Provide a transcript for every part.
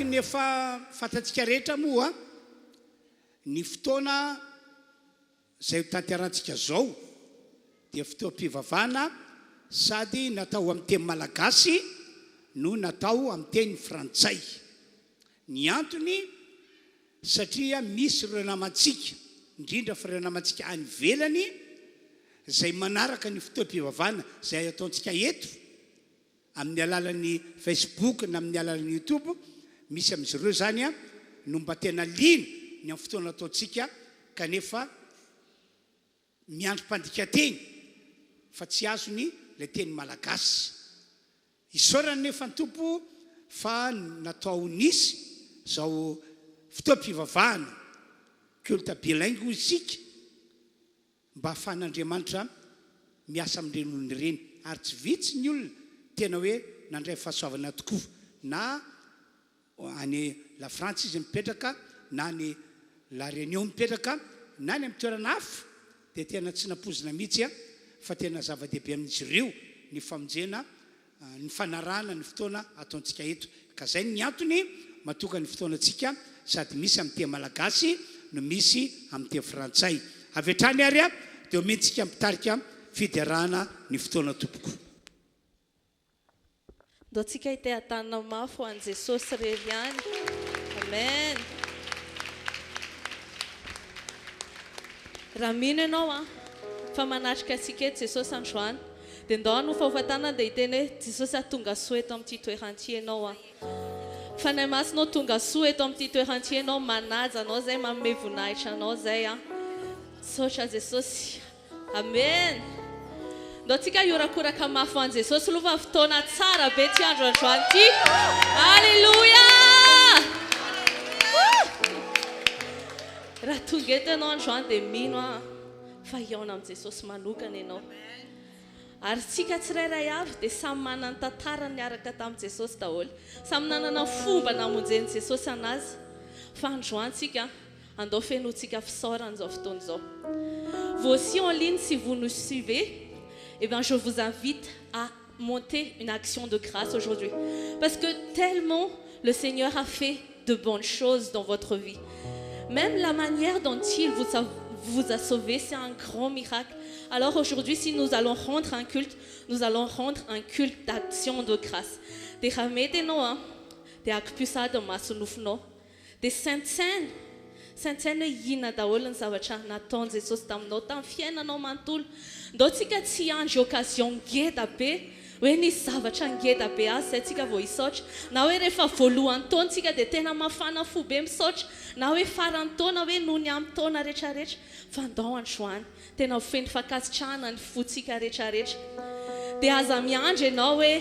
araka ny efa fantatsika rehetra moa ny fotoana zay tanterantsika zao dia fotoam-pivavahana sady natao amin'ny teny malagasy no natao amin'ny teny frantsay. Ny antony satria misy ireo namantsika indrindra fa ireo namantsika any ivelany zay manaraka ny fotoam-pivavahana zay ataontsika eto amin'ny alalan'ny Facebook na amin'ny alalan'ny YouTube. Misy amin'izy ireo zany no mba tena lina ny amin'ny fotoana ataontsika kanefa miandrom-pandika teny fa tsy azony le teny malagasy. Isaorany nefa ny tompo fa natao nisy zao fotoam-pivavahana culte bilingue isika mba ahafahan'Andriamanitra miasa amin'ireny olona ireny ary tsy vitsy ny olona tena hoe nandray fahasoavana tokoa na any la France izy mipetraka na any la Réunion mipetraka na any amin'ny toerana hafa dia tena tsy napozina mihitsy fa tena zava-dehibe amin'izy ireo ny famonjena ny fanarahana ny fotoana ataontsika eto. Ka zay ny antony matoka ny fotoanantsika sady misy amin'ny teny malagasy no misy amin'ny teny frantsay. Avy hatrany ary dia omentsika mitarika fiderahana ny fotoana tompoko. Ndao tsika ite-tanana mafy ho an'i Jesosy rery ihany. Amen. Raha mino ianao fa manatrika antsika eto Jesosy androany dia ndao no fahofantanana dia hiteny hoe Jesosy tonga soa eto amin'ity toeranty ianao fanahy masinao tonga soa eto amin'ity toeranty ianao manaja anao zay manome voninahitra anao zay saotra Jesosy. Amen. Ndao tsika iorakoraka mafy ho an'i Jesosy aloha fa fotoana tsara be ty andro androany ty. Alleluia. Raha tonga eto ianao androany dia mino fa hiaona amin'i Jesosy manokana ianao. Ary tsika tsirairay avy dia samy manana ny tantarany niaraka tamin'i Jesosy daholo. Samy nanana fomba namonjen'i Jesosy anazy. Fa androany tsika andao fenotsika fisaorana izao fotoana izao. Vous aussi en ligne, si vous nous suivez, eh bien, je vous invite à monter une action de grâce aujourd'hui. Parce que tellement le Seigneur a fait de bonnes choses dans votre vie. Même la manière dont il vous a sauvé, c'est un grand miracle. Alors aujourd'hui, si nous allons rendre un culte, nous allons rendre un culte d'action de grâce. Des ramedeno, des akpusado masunufno, des saintes Saintsena yina daholo ny zavatra nataon'i Jesosy taminao tamin'ny fiainanao manontolo. Ndao tsika tsy andry occasion ngeda be hoe nisy zavatra ngeda be azy zay tsika vao hisaotra, na hoe rehefa voalohany taona tsika dia tena mafana fo be misaotra, na hoe farany taona hoe noho ny amin'ny taona rehetrarehetra, fa ndao androany tena ho feno fankasitrahana ny fotsika rehetrarehetra. Dia aza miandry ianao hoe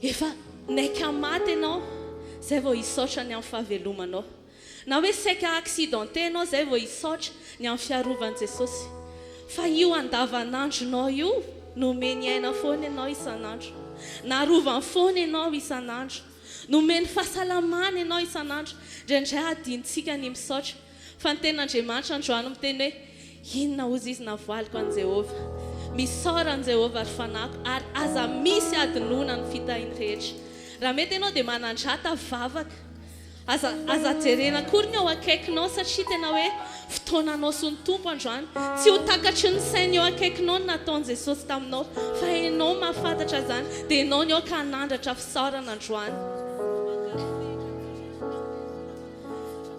efa naika maty ianao zay vao hisaotra ny amin'ny fahavelomanao. Na hoe saika accidenté ianao zay vao hisaotra ny amin'ny fiarovan'i Jesosy. Fa io andavanandronao io nomeny aina foana ianao isan'andro. Narovany foana ianao isan'andro. Nomeny fahasalamana ianao isan'andro. Indraindray adintsika ny misaotra. Fa ny ten'Andriamanitra androany miteny hoe inona ozy izy navoaliko an'i Jehovah. Misaora an'i Jehovah ary fanako ary aza misy adinona ny fitahiny rehetra. Raha mety ianao dia manandrata vavaka. Aza jerena akory ny ao akaikinao satria tena hoe fotoananao sy ny tompo androany. Tsy ho takatry ny sainy eo akaikinao ny nataon'i Jesosy taminao, fa ianao mahafantatra zany dia ianao ny ao ka hanandratra fisaorana androany.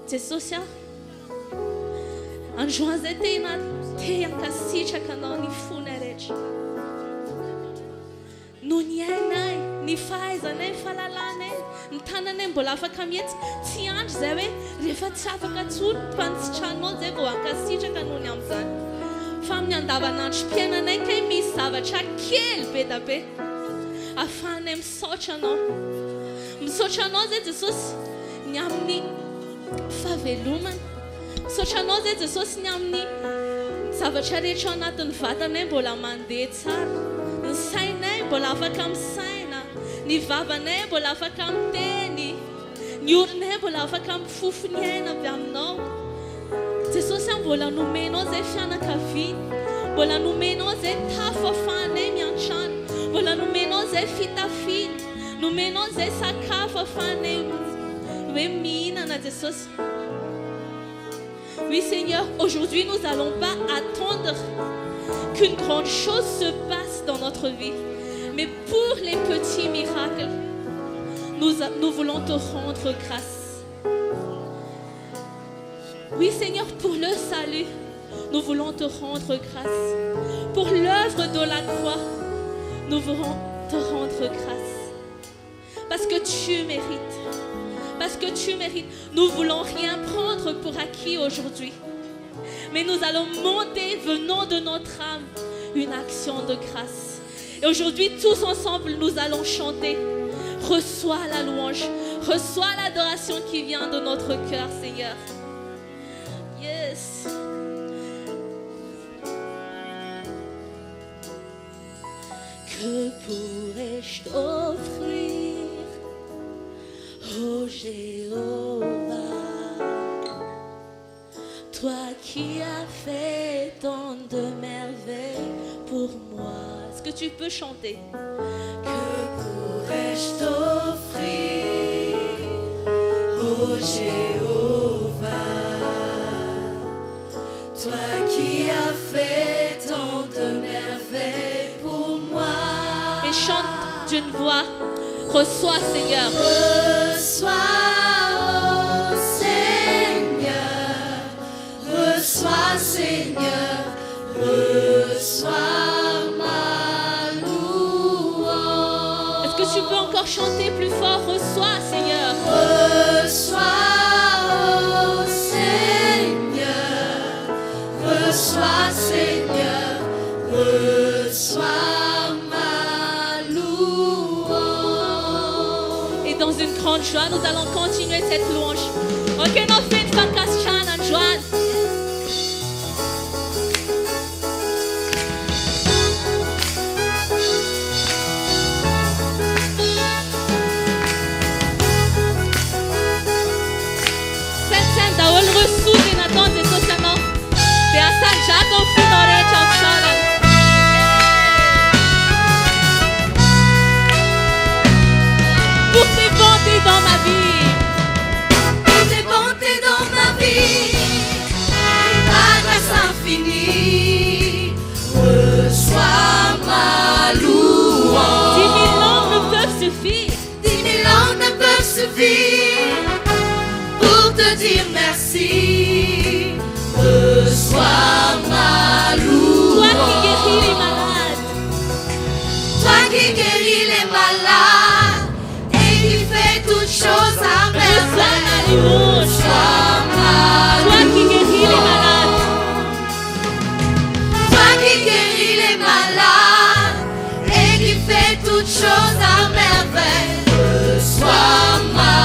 Jesosy androany zay tena te hankasitraka anao ny fony rehetra. No ny ainay, ny fahaizanay, ny fahalalànay, ny tananay mbola afaka mihetsy, tsy andry zay hoe rehefa tsy afaka tsony mpanitsitranao zay vao hankasitraka noho ny amin'izany. Fa amin'ny andavanandrom-piainanay kay misy zavatra kely be da be ahafahanay misaotra anao. Misaotra anao zay Jesosy ny amin'ny fahavelomana. Misaotra anao zay Jesosy ny amin'ny zavatra rehetra ao anatin'ny vatanay mbola mandeha tsara. Ny sainay mbola afaka misaina, ny vavanay mbola afaka miteny, ny oronay mbola afaka mifofo ny aina avy aminao. Jesosy mbola nomenao zay fianakaviana, mbola nomenao zay tafo ahafahanay miantrano, mbola nomenao zay fitafiana, nomenao zay sakafo ahafahanay Oui, Seigneur, aujourd'hui, nous n'allons pas attendre qu'une grande chose se passe dans notre vie. Mais pour les petits miracles, nous voulons te rendre grâce. Oui, Seigneur, pour le salut, nous voulons te rendre grâce. Pour l'œuvre de la croix, nous voulons te rendre grâce. Parce que tu mérites. Parce que tu mérites. Nous ne voulons rien prendre pour acquis aujourd'hui. Mais nous allons monter, venant de notre âme, une action de grâce. Et aujourd'hui, tous ensemble, nous allons chanter. Reçois la louange. Reçois l'adoration qui vient de notre cœur, Seigneur. Yes. Que pourrais-je t'offrir, oh Jéhovah, toi qui as fait tant de merveilles pour moi. Est-ce que tu peux chanter? Que pourrais-je t'offrir, oh Jéhovah, toi qui as fait tant de merveilles pour moi. Et chante d'une voix. Reçois, Seigneur. Reçois, oh Seigneur. Reçois, Seigneur. Reçois ma louange. Est-ce que tu peux encore chanter plus fort? Reçois, Seigneur. Reçois, oh Seigneur. Reçois, Seigneur. Reçois. Dans une grande joie, nous allons continuer cette louange. Ok, nous faisons une en joie. Sen da ol reçu de Nathan de Sosano. De Hassan Jacob Finore Chansana. Pour tes bontés dans ma vie, pour tes bontés dans ma vie, ta grâce infinie, reçois ma louange. 10 000 langues ne peuvent suffire, 10 000 langues ne peuvent suffire pour te dire merci. Reçois ma louange. Toi qui guéris les malades, toi qui guéris les malades. Toutes choses à merveille. Reçois ma louange. Toi qui guéris les malades. Toi qui guéris les malades et qui fais toutes choses à merveille. Reçois ma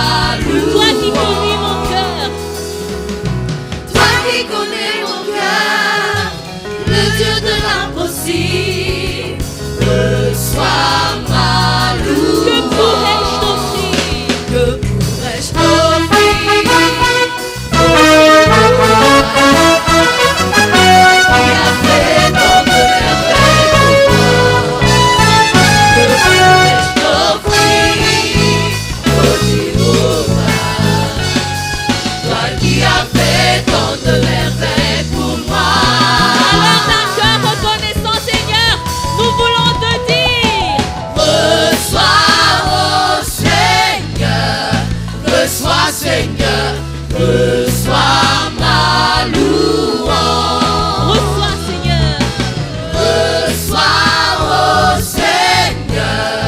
louange. Toi qui connais mon cœur. Toi qui connais mon cœur, le Dieu de l'impossible. Reçois ma louange. Que pourrais-je t'offrir? Que pourrais-je t'offrir, qui a fait tant de merveilles pour moi? Que pourrais-je t'offrir, oh Jéhovah, toi qui as fait tant de merveilles pour moi? Alors d'un cœur reconnaissant, Seigneur, nous voulons te dire. Reçois, oh Seigneur, reçois, Seigneur, reçois ma louange. Reçois, Seigneur. Reçois, oh Seigneur,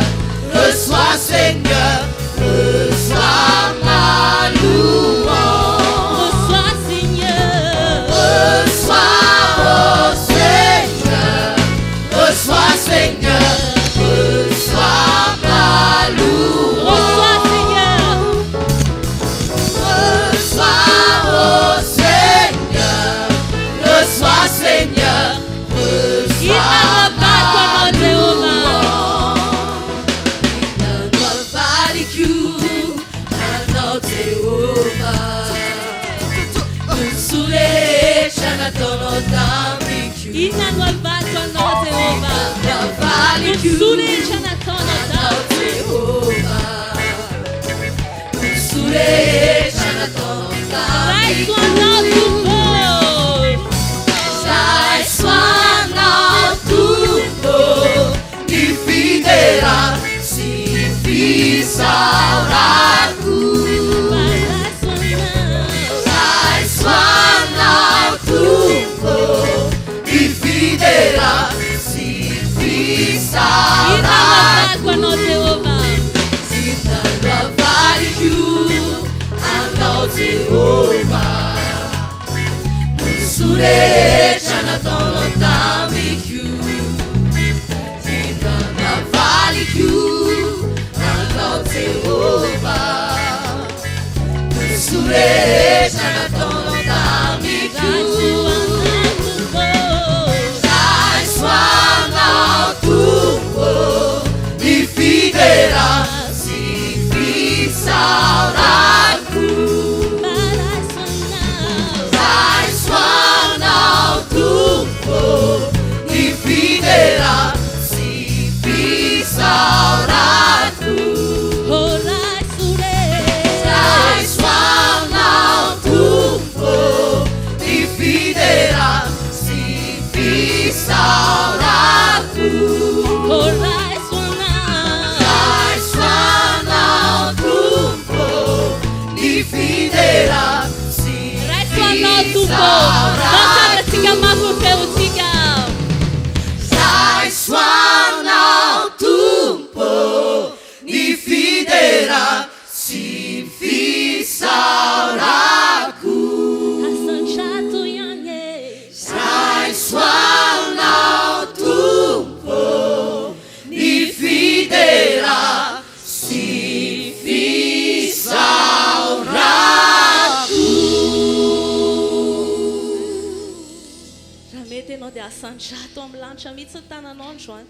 reçois, Seigneur, reçois ma louange. Reçois, Seigneur. Reçois, oh Seigneur, reçois, Seigneur, reçois ma louange. Reçois, Seigneur. Reçois, oh Seigneur, reçois, Seigneur, Il reçois n'a pas comme Jéhovah. Inavaliku, Nano Jehovah, Usule Chanatono Tambiku, Il n'a pas comme Jéhovah. Inavaliku, Sule Chanatono Nano Jehovah, Usule rehetra nataonao tamiko Zaisoanao Tompo ny fidera sy fisaorako Zaisoanao Tompo ny fidera sy fisaorako Zitando avaliko anao Jehovah Noso rehetra nataonao tamiko Zitando avaliko anao Jehovah Noso rehetra nataonao tamiko Zaisoanao Tompo ny fidera sy fisaorako Zaisoanao Tompo ny fidera sy fisaorako Zaisoanao Tompo ny fidera sy fisaorako Zaisoanao Tompo ny fidera sy fisaorako Zaisoanao Tompo ny fidera sy fisaorako Zaisoanao Tompo ny fidera sy fisaorako Raha mety ianao dia asandrato amin'ny lanitra mihitsy ny tananao androany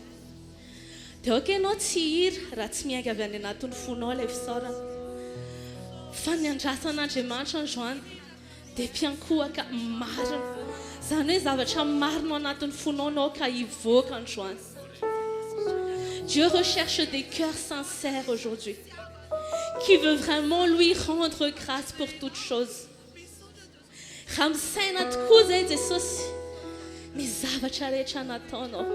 dia oka ianao tsy hira raha tsy miainga avy any anatin'ny fonao ilay fisaorana fa ny andrasan'Andriamanitra androany dia mpiankohaka marina zany hoe zavatra marina ao anatin'ny fonao ka hivoaka androany Dieu recherche des cœurs sincères aujourd'hui qui veut vraiment lui rendre grâce pour toutes choses raha misaina tokoa zay Jesosy ny zavatra rehetra nataonao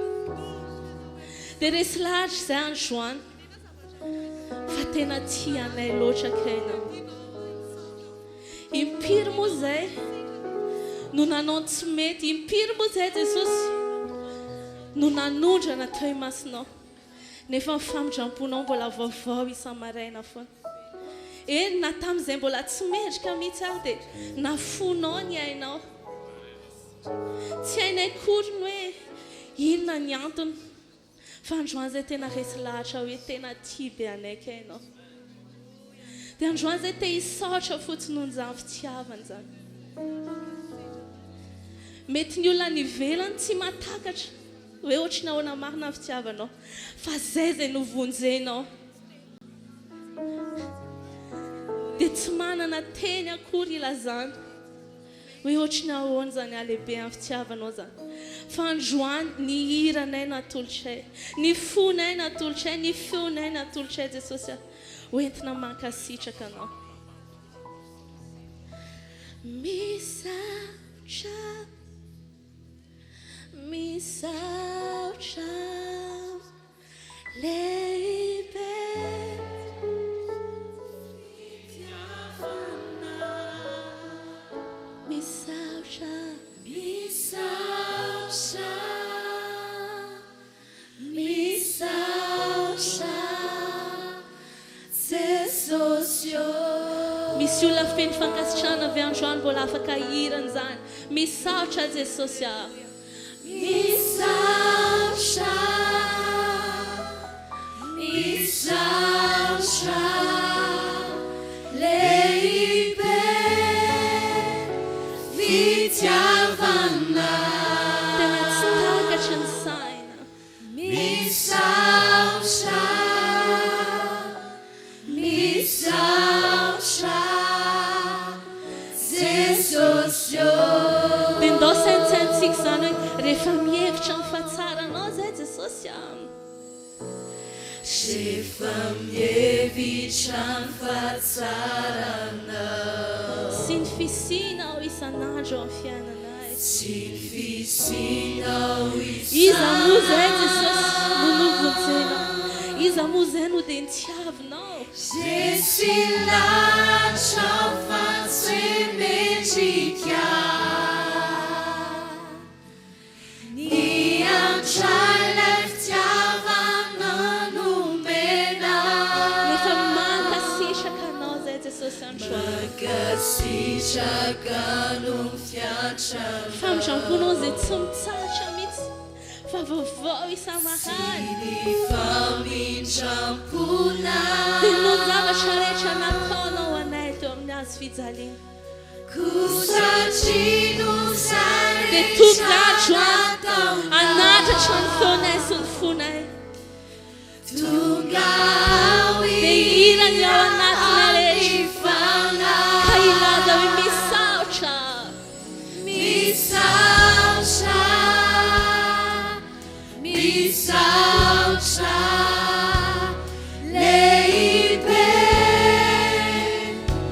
dia resy lahatra izay androany fa tena tianay loatra kainao impiry moa zay no nanao tsy mety impiry moa zay Jesosy no nanondrana teo imasinao nefa ny famindramponao mbola vaovao isa-maraina foana eny na tamin'izay mbola tsy mendrika mihitsy aho dia nafonao ny ainao tsy hainay kory ny hoe inona ny antony fa androany zay tena resy lahatra hoe tena tia be anaiky hainao dia androany zay te hisaotra fotsiny noho izany fitiavana zany mety ny olona ny ivelany tsy mahatakatra hoe ohatry ny ahoana marina ny fitiavanao fa zay no vonjenao dia tsy manana teny akory ilazana hoe ohatry ny ahoana zany alehibe amin'ny fitiavanao zany fa androany ny hiranay natolotray ny fonay natolotray ny feonay natolotray Jesosy hoentina mankasitraka anao misaotra lehibe misaotra Jesosy misy olona feno fankasitrahana avy androany mbola afaka hirana izany misaotra Jesosy misaotra lehibe fitiavana tena tsy takatra ny saina misaotra Jesosy dia ndao saintsaintsika izany hoe rehefa mihevitra ny fahatsaranao zay Jesosy Sy ny fisinao isan'andro amin'ny fiainanay. Iza moa zay Jesosy no novontsena. Iza moa zay no dia nitiavinao. Je suis là, j'enfin semendrika. Ny antralay fitiavana nomena. Nefa mankasitraka anao zay Jesosy androany. Mankasitraka no fiatrana. Famindramponao zay tsy mitsahatra mihitsy. Fa vaovao isamahany. Dia no zavatra rehetra nataonao anay teo amin'ny hazo fijaliana. Dia tonga androany anatatra ny feonay sy ny fonay. Dia irany ao anatiny rehetra ka ilaza hoe misaotra. Misaotra lehibe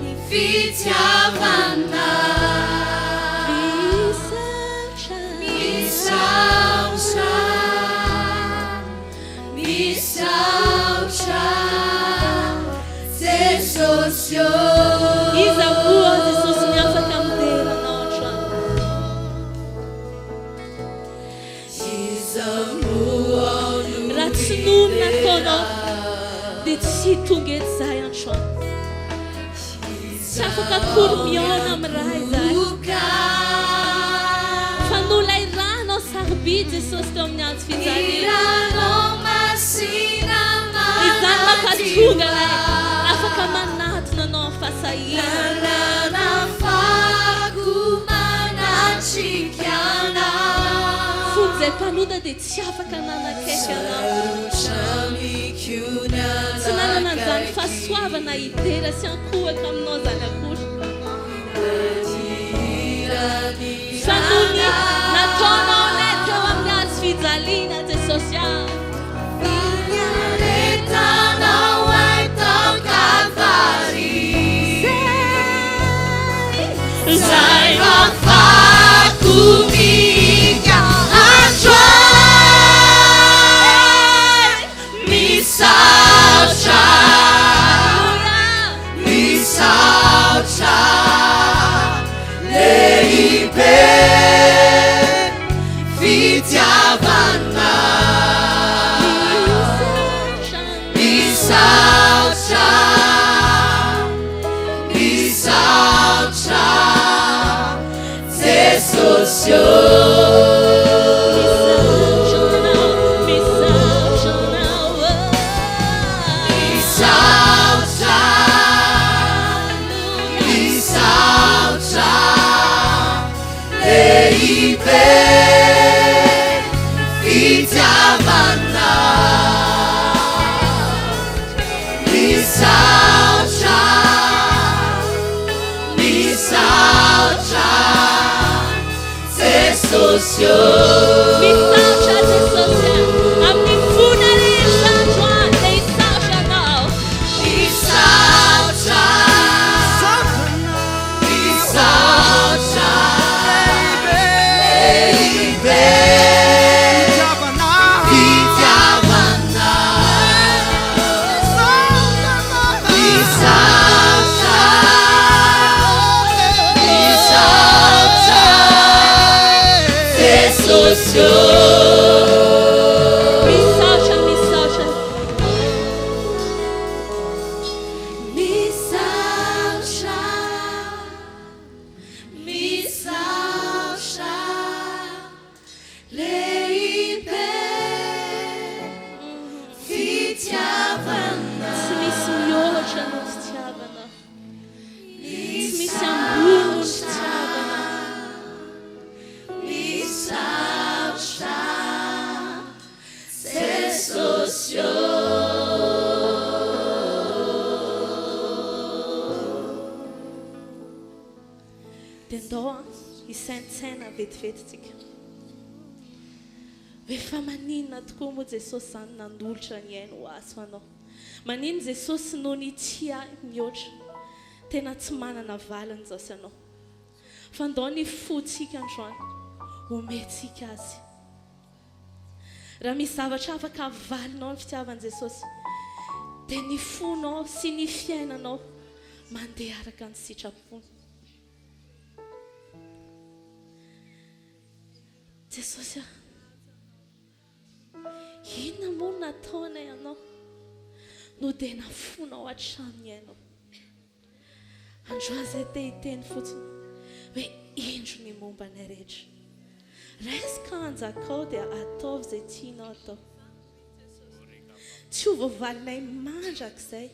ny fitiavana. Misaotra Jesosy. Iza koa Jesosy ny afaka mideranao androany. Raha tsy nomy nataonao dia tsy tonga eto izahay androany. Tsy afaka akory mihaona amin'ny raha izahay. Fa nolairanao sarobidy Jesosy teo amin'ny hazo fijaliana. Izany mampatonga lay afaka manatona anao amin'ny fahasahiana. Fony izay mpanoda dia tsy afaka nanakaiky anao. Tsy nanana an'izany fahasoavana idera sy ankohaka aminao zany akory. Fa noho ny nataonao anay teo amin'ny hazo fijaliana Jesosy aho. Zay mafakumiga androany. Misaotra lehibe fitiavana. Misaotra Jesosy. Misaotra lehibe fitiavana. Misaotra Jesosy. Misaotra Jesosy amin'ny fona rehetra androany dia hisaotra anao. Misaotra lehibe fitiavana. Misaotra Jesosy. Dia ndao isaintsaina vetivety tsika. Efa maninona tokoa moa Jesosy zany nandolotra ny aino ho azy fanao. Manino Jesosy noho ny tia mihoatra. Tena tsy manana valiny zao sy anao. Fandao ny fotsika androany, omentsika azy. Raha misy zavatra afaka avalinao ny fitiavan'i Jesosy, dia ny fonao sy ny fiainanao mandeha araka ny sitrapony. Jesosy, inona moa nataonay anao no dia nafonao hatramin'ny ainao. Androany izay te hiteny fotsiny hoe indro ny momba ny rehetra. Resaka anjakao dia ataovy izay tianao atao. Tsy ho voavalinay mandrakizay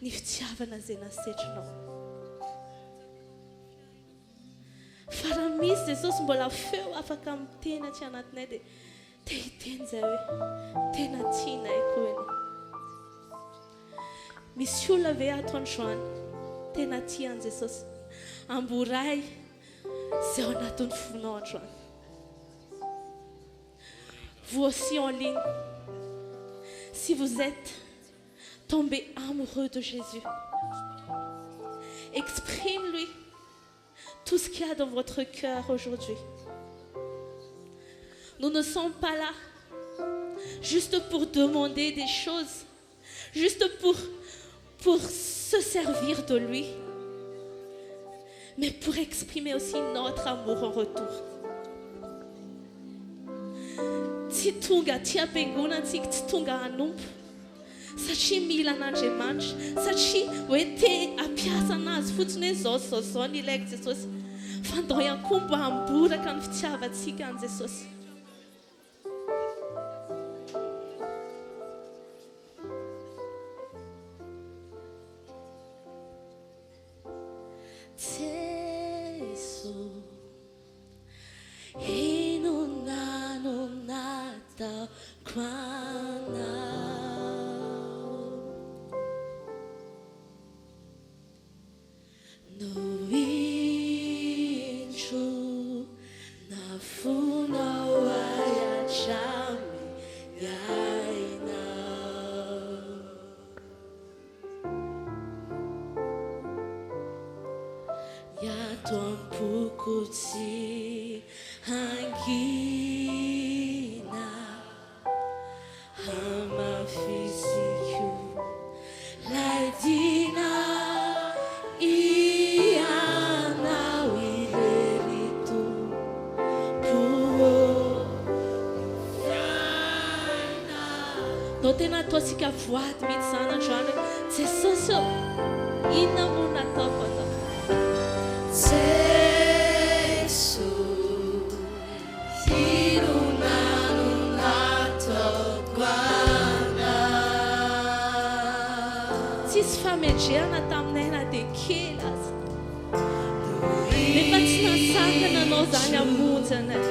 ny fitiavana izay nasetrinao. Fa raha misy Jesosy mbola feo afaka miteny aty anatinay dia te hiteny izay hoe tena tianay koa ianao. Misy olona ve ato androany tena tian'i Jesosy amboray izay ao anatin'ny fonao androany. Vous aussi en ligne, si vous êtes tombé amoureux de Jésus, exprime-lui tout ce qu'il y a dans votre cœur aujourd'hui. Nous ne sommes pas là juste pour demander des choses, juste pour se servir de lui, mais pour exprimer aussi notre amour en retour. Tsy tonga aty am-piangonantsika, tsy tonga hanompo satria mila an'Andriamanitra, satria hoe te hampiasa anazy fotsiny hoe zao ny ilaiko Jesosy, fa andao ihany koa mba hamboraka ny fitiavantsika an' Jesosy. Tena tosika voady mihitsy zany androany Jesosy inona moa nataoko atao. Tsisy famedrehana taminay na dia kely aza. Nefa tsy nasakana anao zany hamonjy anay.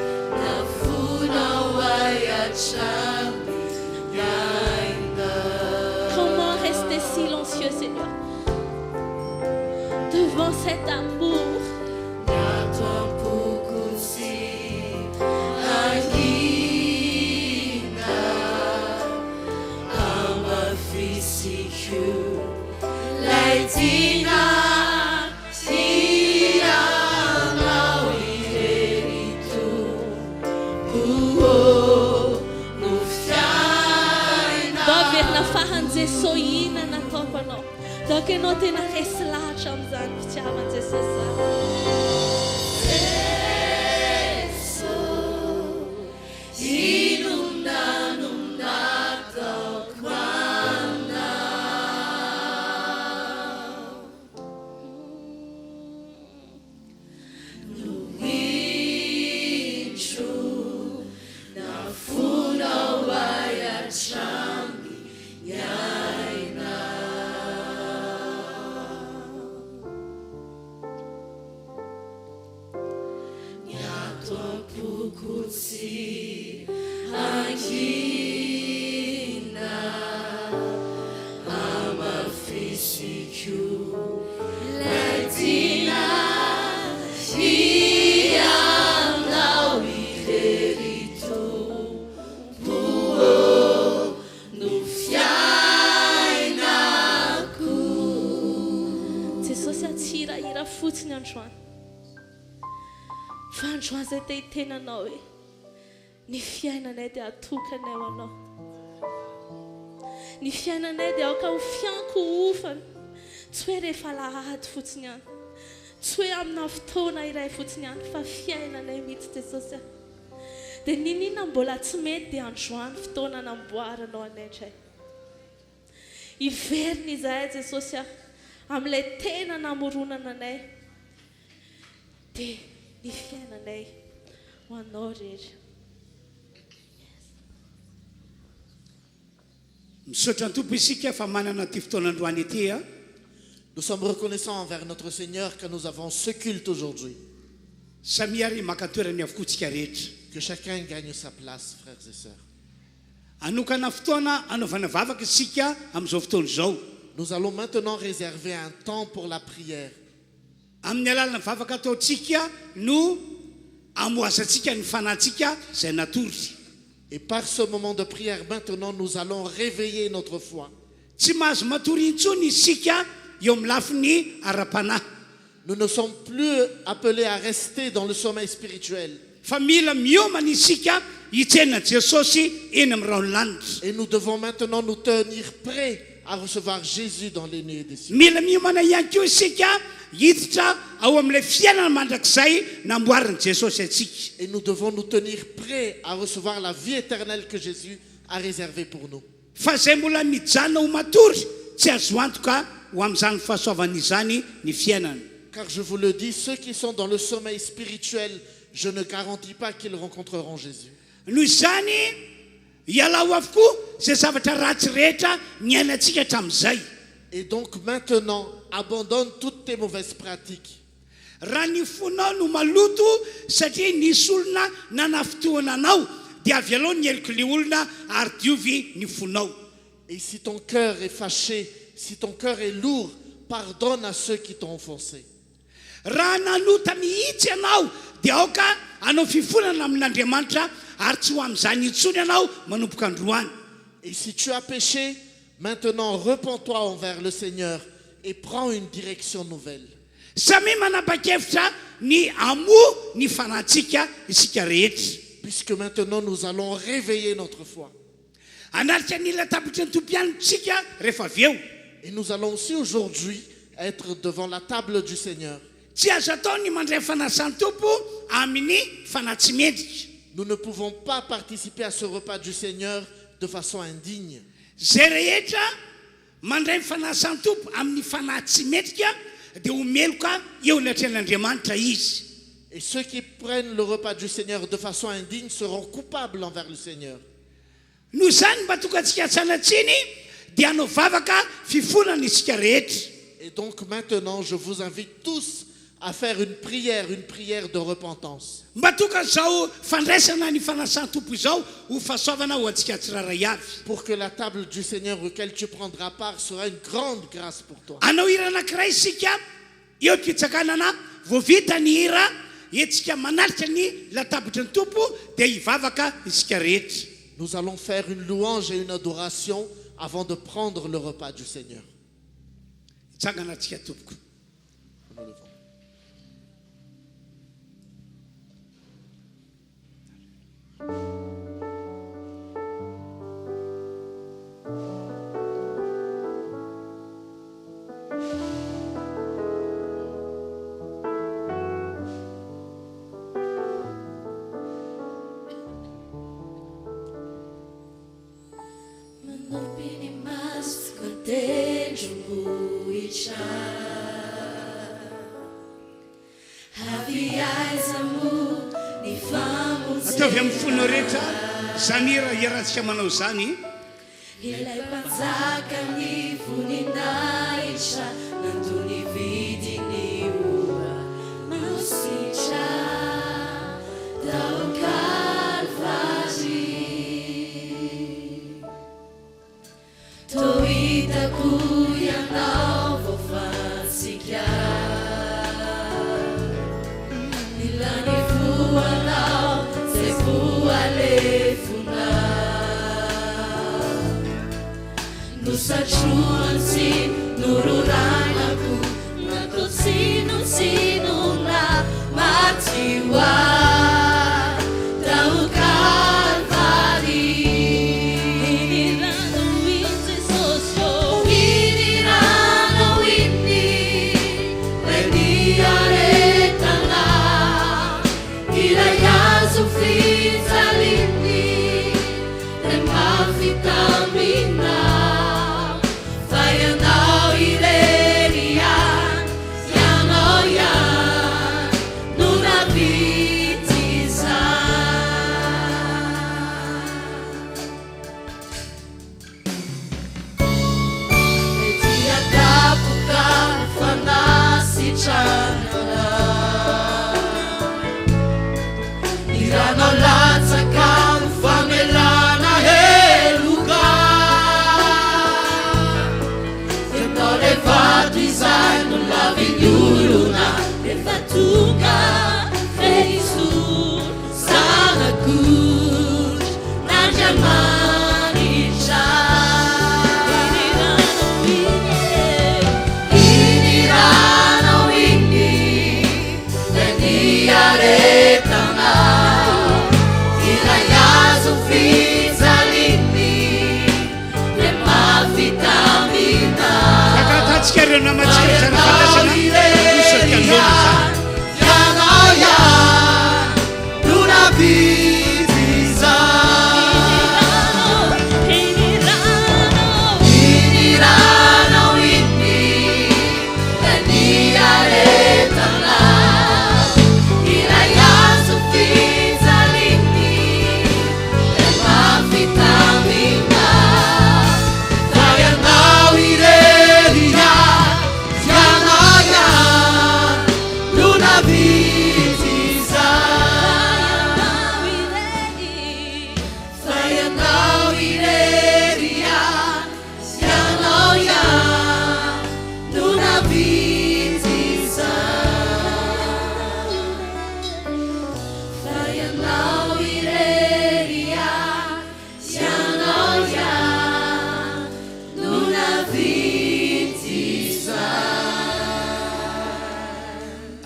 Comment rester silencieux, Seigneur, devant cet amour? Soina nataoko anao. Daok ianao tena resy lahatra amin'izany fitiavan'i Jesosy fa androany zay te hitenanao hoe ny fiainanay dia atokanay ho anao. Ny fiainanay dia aoka ho fiankohofana, tsy hoe rehefa alahady fotsiny ihany, tsy hoe amina fotoana iray fotsiny ihany, fa fiainanay mihitsy Jesosy. Dia ninona mbola tsy mety dia androany fotoana namboaranao anay. Iverina izahay Jesosy amin'ilay tena namoronana anay, dia ny fiainanay ho anao rery. Misaotra ny tompo isika fa manana ty fotoanandroany ity. Nous sommes reconnaissants envers notre Seigneur que nous avons ce culte aujourd'hui. Samiary maka toerany avokoa tsika rehetra. Que chacun gagne sa place, frères et sœurs. Anokana fotoana anaovana vavaka isika amin'izao fotoana izao. Nous allons maintenant réserver un temps pour la prière. Amin'ny alalana vavaka ataotsika no amoasantsika ny fanahintsika izay natory. Et par ce moment de prière, maintenant, nous allons réveiller notre foi. Tsy mahazo matory intsony isika eo amin'ny lafiny ara-panahy. Nous ne sommes plus appelés à rester dans le sommeil spirituel. Fa mila miomana isika hitsena Jesosy eny amin'ny rano lanitra. Et nous devons maintenant nous tenir prêts à recevoir Jésus dans les nuées des cieux. Mila miomana ihany koa isika hiditra ao amin'ilay fiainana mandrakizay namboariny Jesosy antsika. Et nous devons nous tenir prêts à recevoir la vie éternelle que Jésus a réservée pour nous. Fa zay mbola mijanona ho matory tsy azo antoka ho amin'izany fahasoavana izany ny fiainana. Car je vous le dis, ceux qui sont dans le sommeil spirituel, je ne garantis pas qu'ils rencontreront Jésus. Noho izany hialao avokoa zay zavatra ratsy rehetra niainantsika hatramin'izay. Et donc maintenant, abandonne toutes tes mauvaises pratiques. Raha ny fonao no maloto satria nisy olona nanafotoana anao dia avy aloha ny heliko le olona ary diovy ny fonao. Et si ton cœur est fâché, si ton cœur est lourd, pardonne à ceux qui t'ont offensé. Raha nanota mihitsy ianao dia aoka anao fifonana amin'Andriamanitra ary tsy ho amin'izany intsony ianao manomboka androany. Et si tu as péché, maintenant repens-toi envers le Seigneur et prends une direction nouvelle. Samy manapa-kevitra ny amoa ny fanahintsika isika rehetra. Puisque maintenant nous allons réveiller notre foi. Anarika ny latabatra ny tompianitsika rehefa avy eo. Et nous allons aussi aujourd'hui être devant la table du Seigneur. Tsy azo atao ny mandray fanasany tompo amin'ny fanahy tsy mendrika. Nous ne pouvons pas participer à ce repas du Seigneur de façon indigne. Zay rehetra mandray fanasany tompo amin'ny fanahy tsy mendrika dia homeloka eo latren'Andriamanitra izy. Et ceux qui prennent le repas du Seigneur de façon indigne seront coupables envers le Seigneur. Noho izany mba tonga antsika tsanatsiny dia hanao vavaka fifonana isika rehetra. Et donc maintenant, je vous invite tous à faire une prière de repentance. Mba tonga izao fandraisana ny fanasany tompo izao ho fahasoavana ho antsika tsiraray avy. Pour que la table du Seigneur auquel tu prendras part sera une grande grâce pour toi. Anao hira anankiray isika eo am-pitsakanana voavita ny hira etsika manaritra ny latabatra ny tompo dia hivavaka isika rehetra. Nous allons faire une louange et une adoration avant de prendre le repas du Seigneur. Tsangana antsika tompoko. Nous levons. Ataovy amin'ny fonao rehetra zany hira iarahantsika manao zany. Ilay mpanjaka ny voninahitra nantony vidiny ora masitra tao Kalvary. Tohitako ianao voafantsika nilany voanao zay voalefona nosatroany sy nororanako natao tsinotsinona maty ho azy. vitaminao, fai andao ireria, ianao ian, nuna vitisa. E dia tapuka fanasitrana, iranao latsaka famelana heloka, enao levato izay no laviny olona, rehefa tonga fehisolo zanak'ondry n'Andriamanitra. Iniranao iny le niaretanao, ilay azo fijaliany le mavitamina. Akatatsika ireo namatsika zany fandraisana misaka lona zany. Ianao ian, nona vitisa. Iniranao iny le niaretanao, ilay azo fijaliany le mavitamina. Fai andao ireria, ianao ian, nuna vitisa. Fai andao ireria, ianao ian, nuna vitisa. Fai andao ireria, ianao ian, nuna vitisa.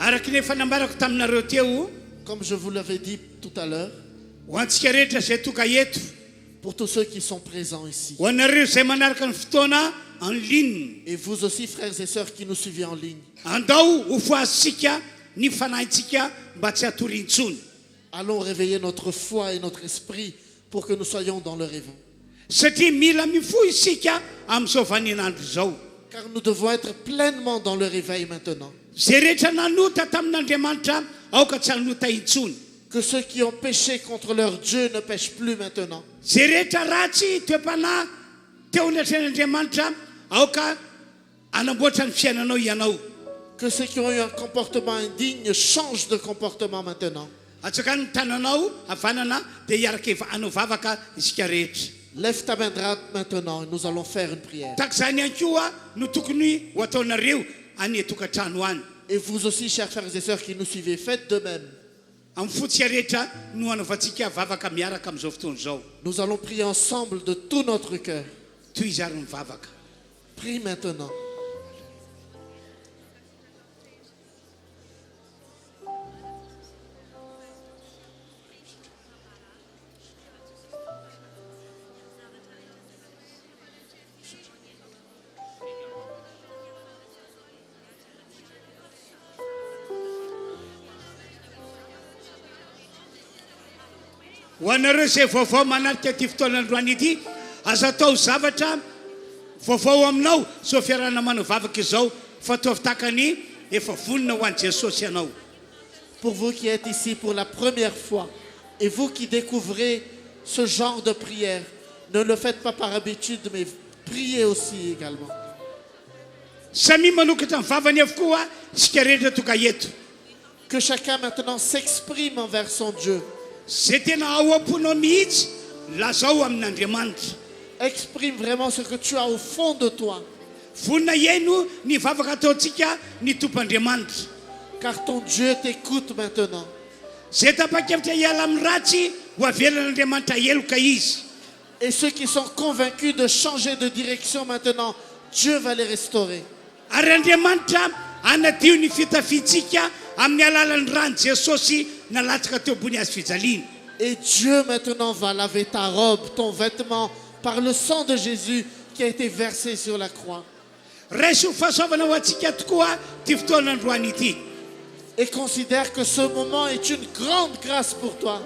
Araky ny fanambarako taminareo teo, Comme je vous l'avais dit tout à l'heure, ho antsika rehetra zay toka eto, pour tous ceux qui sont présents ici, ho anareo zay manaraka ny fotoana en ligne, et vous aussi frères et sœurs qui nous suivez en ligne, andao ho foazitsika ny fanahintsika mba tsy hatorintsony. allons réveiller notre foi et notre esprit pour que nous soyons dans le réveil. Satria mila mifoy isika amin'izao vaninandro zao. Car nous devons être pleinement dans le réveil maintenant. Zay rehetra nanota tamin'Andriamanitra aoka tsy hanota intsony. Que ceux qui ont péché contre leur Dieu ne pêchent plus maintenant. Zay rehetra ratsy toe-panahy teo letran'Andriamanitra aoka anamboatra ny fiainanao ianao. Que ceux qui ont eu un comportement indigne changent de comportement maintenant. Atsaka ny tananao havanana dia hiaraka hanao vavaka isika rehetra. Lève ta main droite maintenant et nous allons faire une prière. Tahaka izany ihany koa no tokony ho ataonareo any tokantrano any. Et vous aussi, chers frères et sœurs qui nous suivez, faites de même. Amin'ny fotsika rehetra no hanaovantsika vavaka miaraka amin'izao fotoana izao. Nous allons prier ensemble de tout notre cœur. Toy izary mivavaka. Prie maintenant. Ho anareo zay vaovao manarika ty fotoanandroany ity, azo atao zavatra vaovao aminao so fiarahana manao vavaka izao fataovy takany efa vonina ho an'i Jesosy ianao. Pour vous qui êtes ici pour la première fois et vous qui découvrez ce genre de prière, ne le faites pas par habitude, mais priez aussi également. Samy manokatra mivavany avokoa isika rehetra toka eto. Que chacun maintenant s'exprime envers son Dieu. Zay tena ao am-ponao mihitsy lazao amin'Andriamanitra. Exprime vraiment ce que tu as au fond de toi. Vonina iaino ny vavaka ataontsika ny tompoandriamanitra. Car ton Dieu t'écoute maintenant. Zay tapa-kevitra hiala amin'ny ratsy ho avelan'Andriamanitra heloka izy. Et ceux qui sont convaincus de changer de direction maintenant, Dieu va les restaurer. Ary Andriamanitra anadio ny fitafitsika amin'ny alalan'ny rano Jesosy nalatsaka teo ambony azy fijaliana. Et Dieu maintenant va laver ta robe, ton vêtement, par le sang de Jésus qui a été versé sur la croix. Raisy ho fahasoavana ho antsika tokoa ty fotoanandroany ity. Et considère que ce moment est une grande grâce pour toi.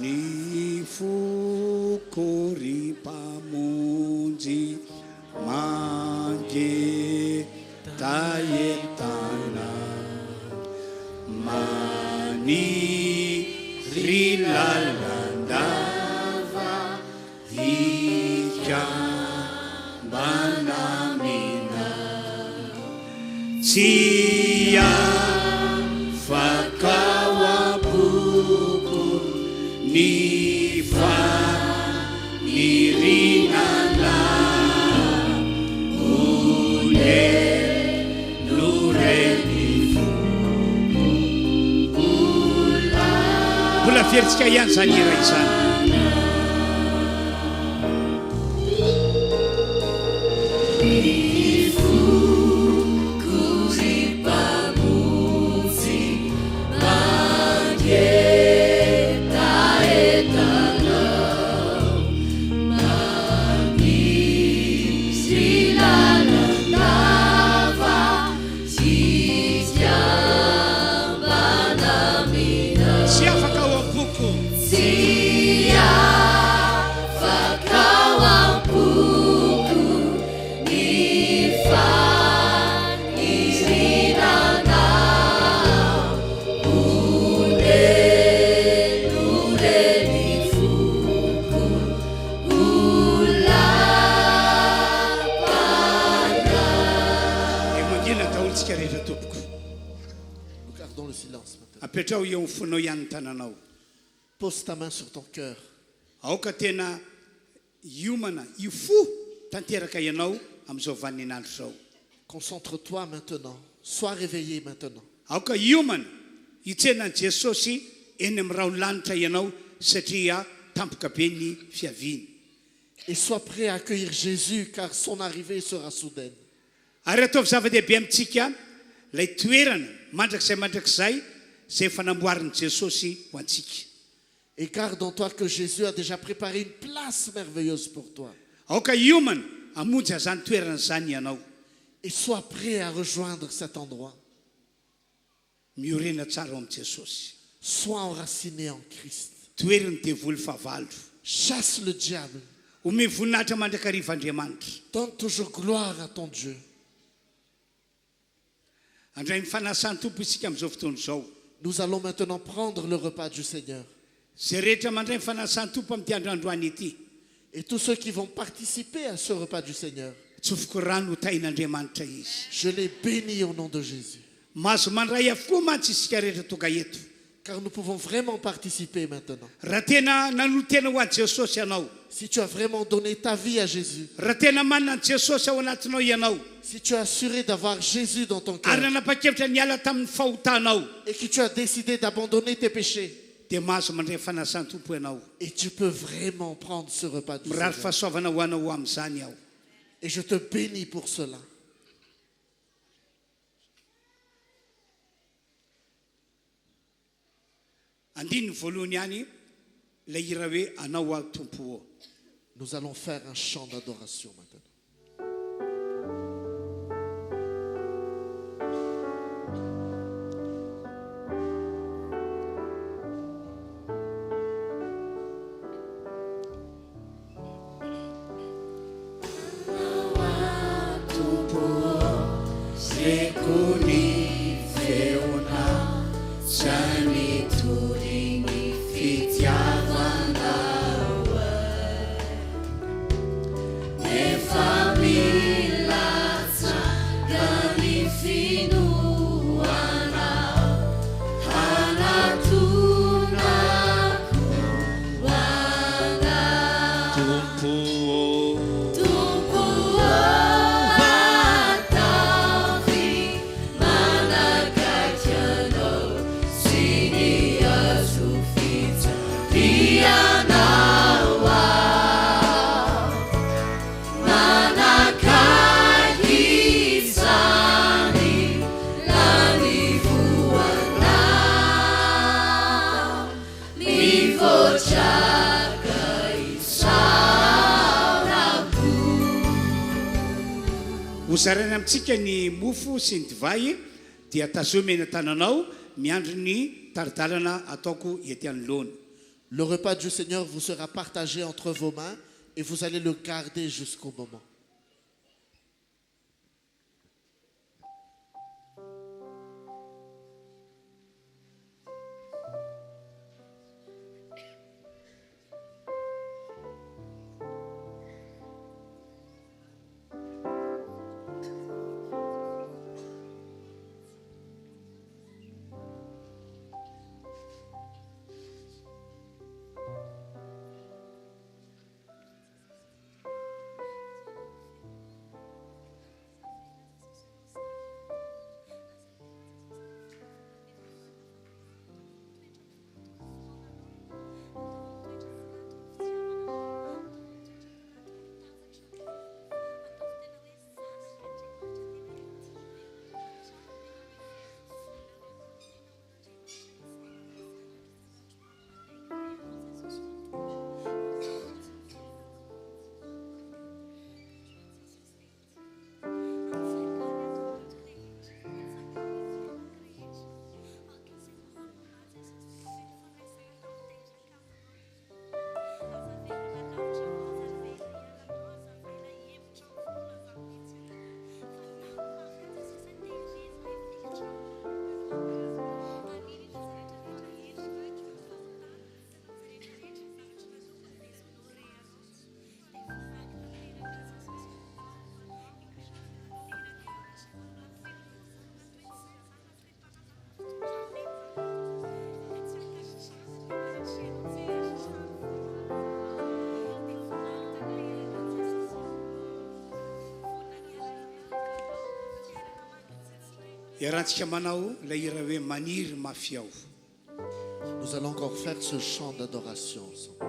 Ny foko ry mpamonjy mangetahentana maniry lalandava hikambanamina tsy afaka waboko ni fanirinana ule lureni mbola fieritsika ihany zany iray zany apetrao eo fonao ihany tananao Pose ta main sur ton cœur. aoka tena iomana io fo tanteraka ianao amin'izao vaninandro zao Concentre-toi maintenant. Sois réveillé maintenant. aoka iomana hitsenany Jesosy eny amin'ny raolanitra ianao satria tampoka be ny fiaviany Et sois prêt à accueillir Jésus car son arrivée sera soudaine. ary ataovy zava-dehibe amintsika lay toerana mandrakizay mandrakizay zay fanamboariny Jesosy ho antsika Et garde en toi que Jésus a déjà préparé une place merveilleuse pour toi. aoka iomana amonjy zany toerana zany ianao Et sois prêt à rejoindre cet endroit. miorena tsara amin'ny Jesosy Sois enraciné en Christ. toerany devoly favalo Chasse le diable. ome voninahitra mandrak'ariv'Andriamanitra Donne toujours gloire à ton Dieu. andray mifanasany tompo isika amin'izao fotoana zao Nous allons maintenant prendre le repas du Seigneur. zay rehetra mandray mifanasany tompo amin'ity androandroany ity Et tous ceux qui vont participer à ce repas du Seigneur, tsofoko rano ho tain'Andriamanitra izy je les bénis au nom de Jésus. mahazo mandray avokoa mantsy isika rehetra tonga eto Car nous pouvons vraiment participer maintenant. raha tena nanotena ho an'i Jesosy ianao Si tu as vraiment donné ta vie à Jésus, raha tena manana an'i Jesosy ao anatinao ianao si tu as assuré d'avoir Jésus dans ton ary cœur nanapa-kevitra niala tamin'ny fahotanao et que tu as décidé d'abandonner tes péchés, dia mahazo mandray fanasany tompo ianao et tu peux vraiment prendre ce repas du mirary Seigneur. fahasoavana ho anao amin'izany aho Et je te bénis pour cela. andiny ny voalohany ihany ilay hira hoe anao aho tompo ao Nous allons faire un chant d'adoration maintenant. Tumpu vata hozarany amintsika ny mofo sy ny divay dia tazomena tananao miandro ny taridalana ataoko ety anoloana. Le repas du Seigneur vous sera partagé entre vos mains et vous allez le garder jusqu'au moment. Iarahantsika manao ilay hira hoe maniry mafy ao. Nous allons encore faire ce chant d'adoration ensemble.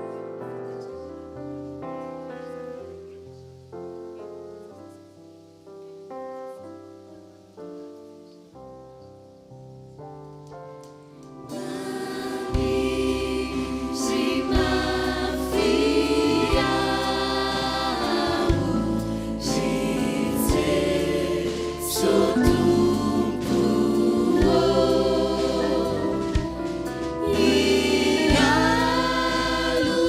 Hallelujah.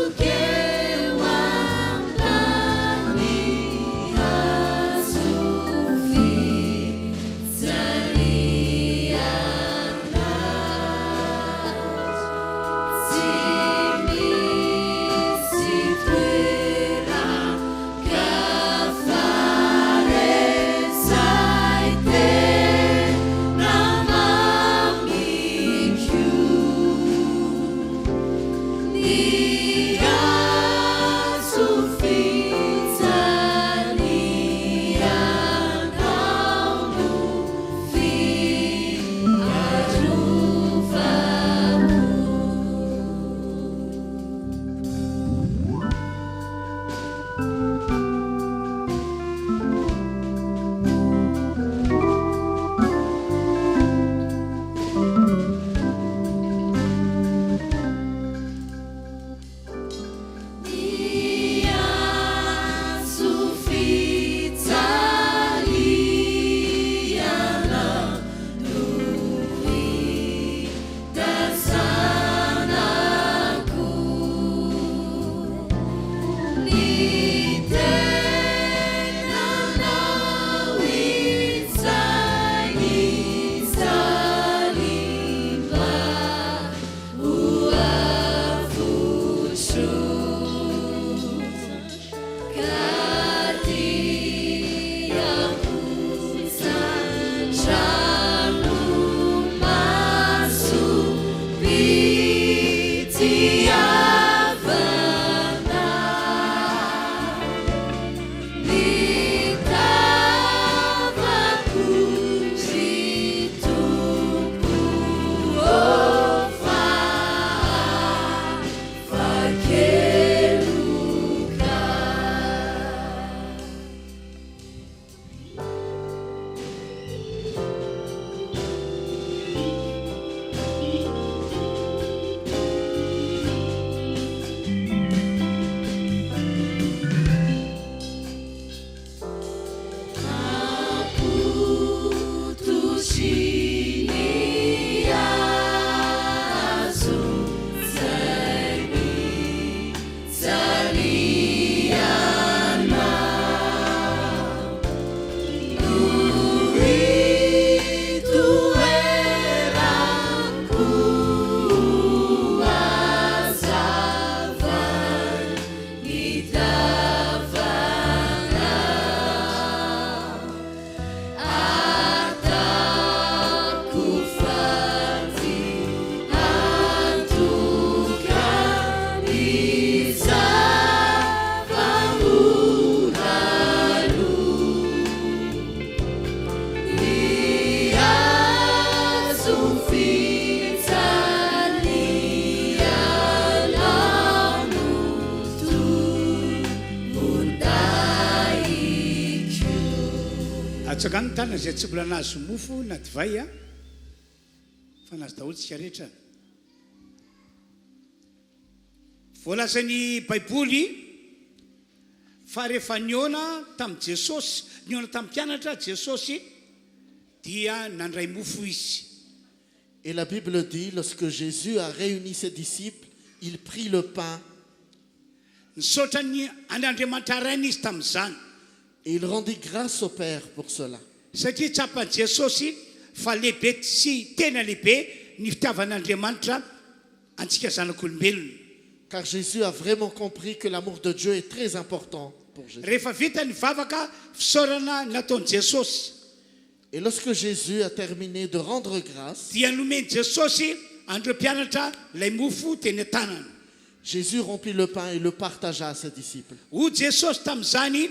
latsaka ny tana zay tsy mbola nahazo mofo na divay a fa nazo daholo tsika rehetra voalazan'ny baiboly fa rehefa niona tamin'i Jesosy niona tamin'ny mpianatra Jesosy dia nandray mofo izy. Et la Bible dit, lorsque Jésus a réuni ses disciples, il prit le pain nisaotra ny an'Andriamanitra rainy izy tamin'izany et il rendit grâce au Père pour cela. satria tsapan'i Jesosy fa lehibe sy tena lehibe ny fitiavan'Andriamanitra antsika zanak'olombelona. Car Jésus a vraiment compris que l'amour de Dieu est très important pour Jésus. Rehefa vita ny vavaka fisaorana nataon'i Jesosy Et lorsque Jésus a terminé de rendre grâce, dia nomeny Jesosy andreo mpianatra lay mofo teny an-tanana. Jésus rompit le pain et le partagea à ses disciples. Ho Jesosy tamin'izany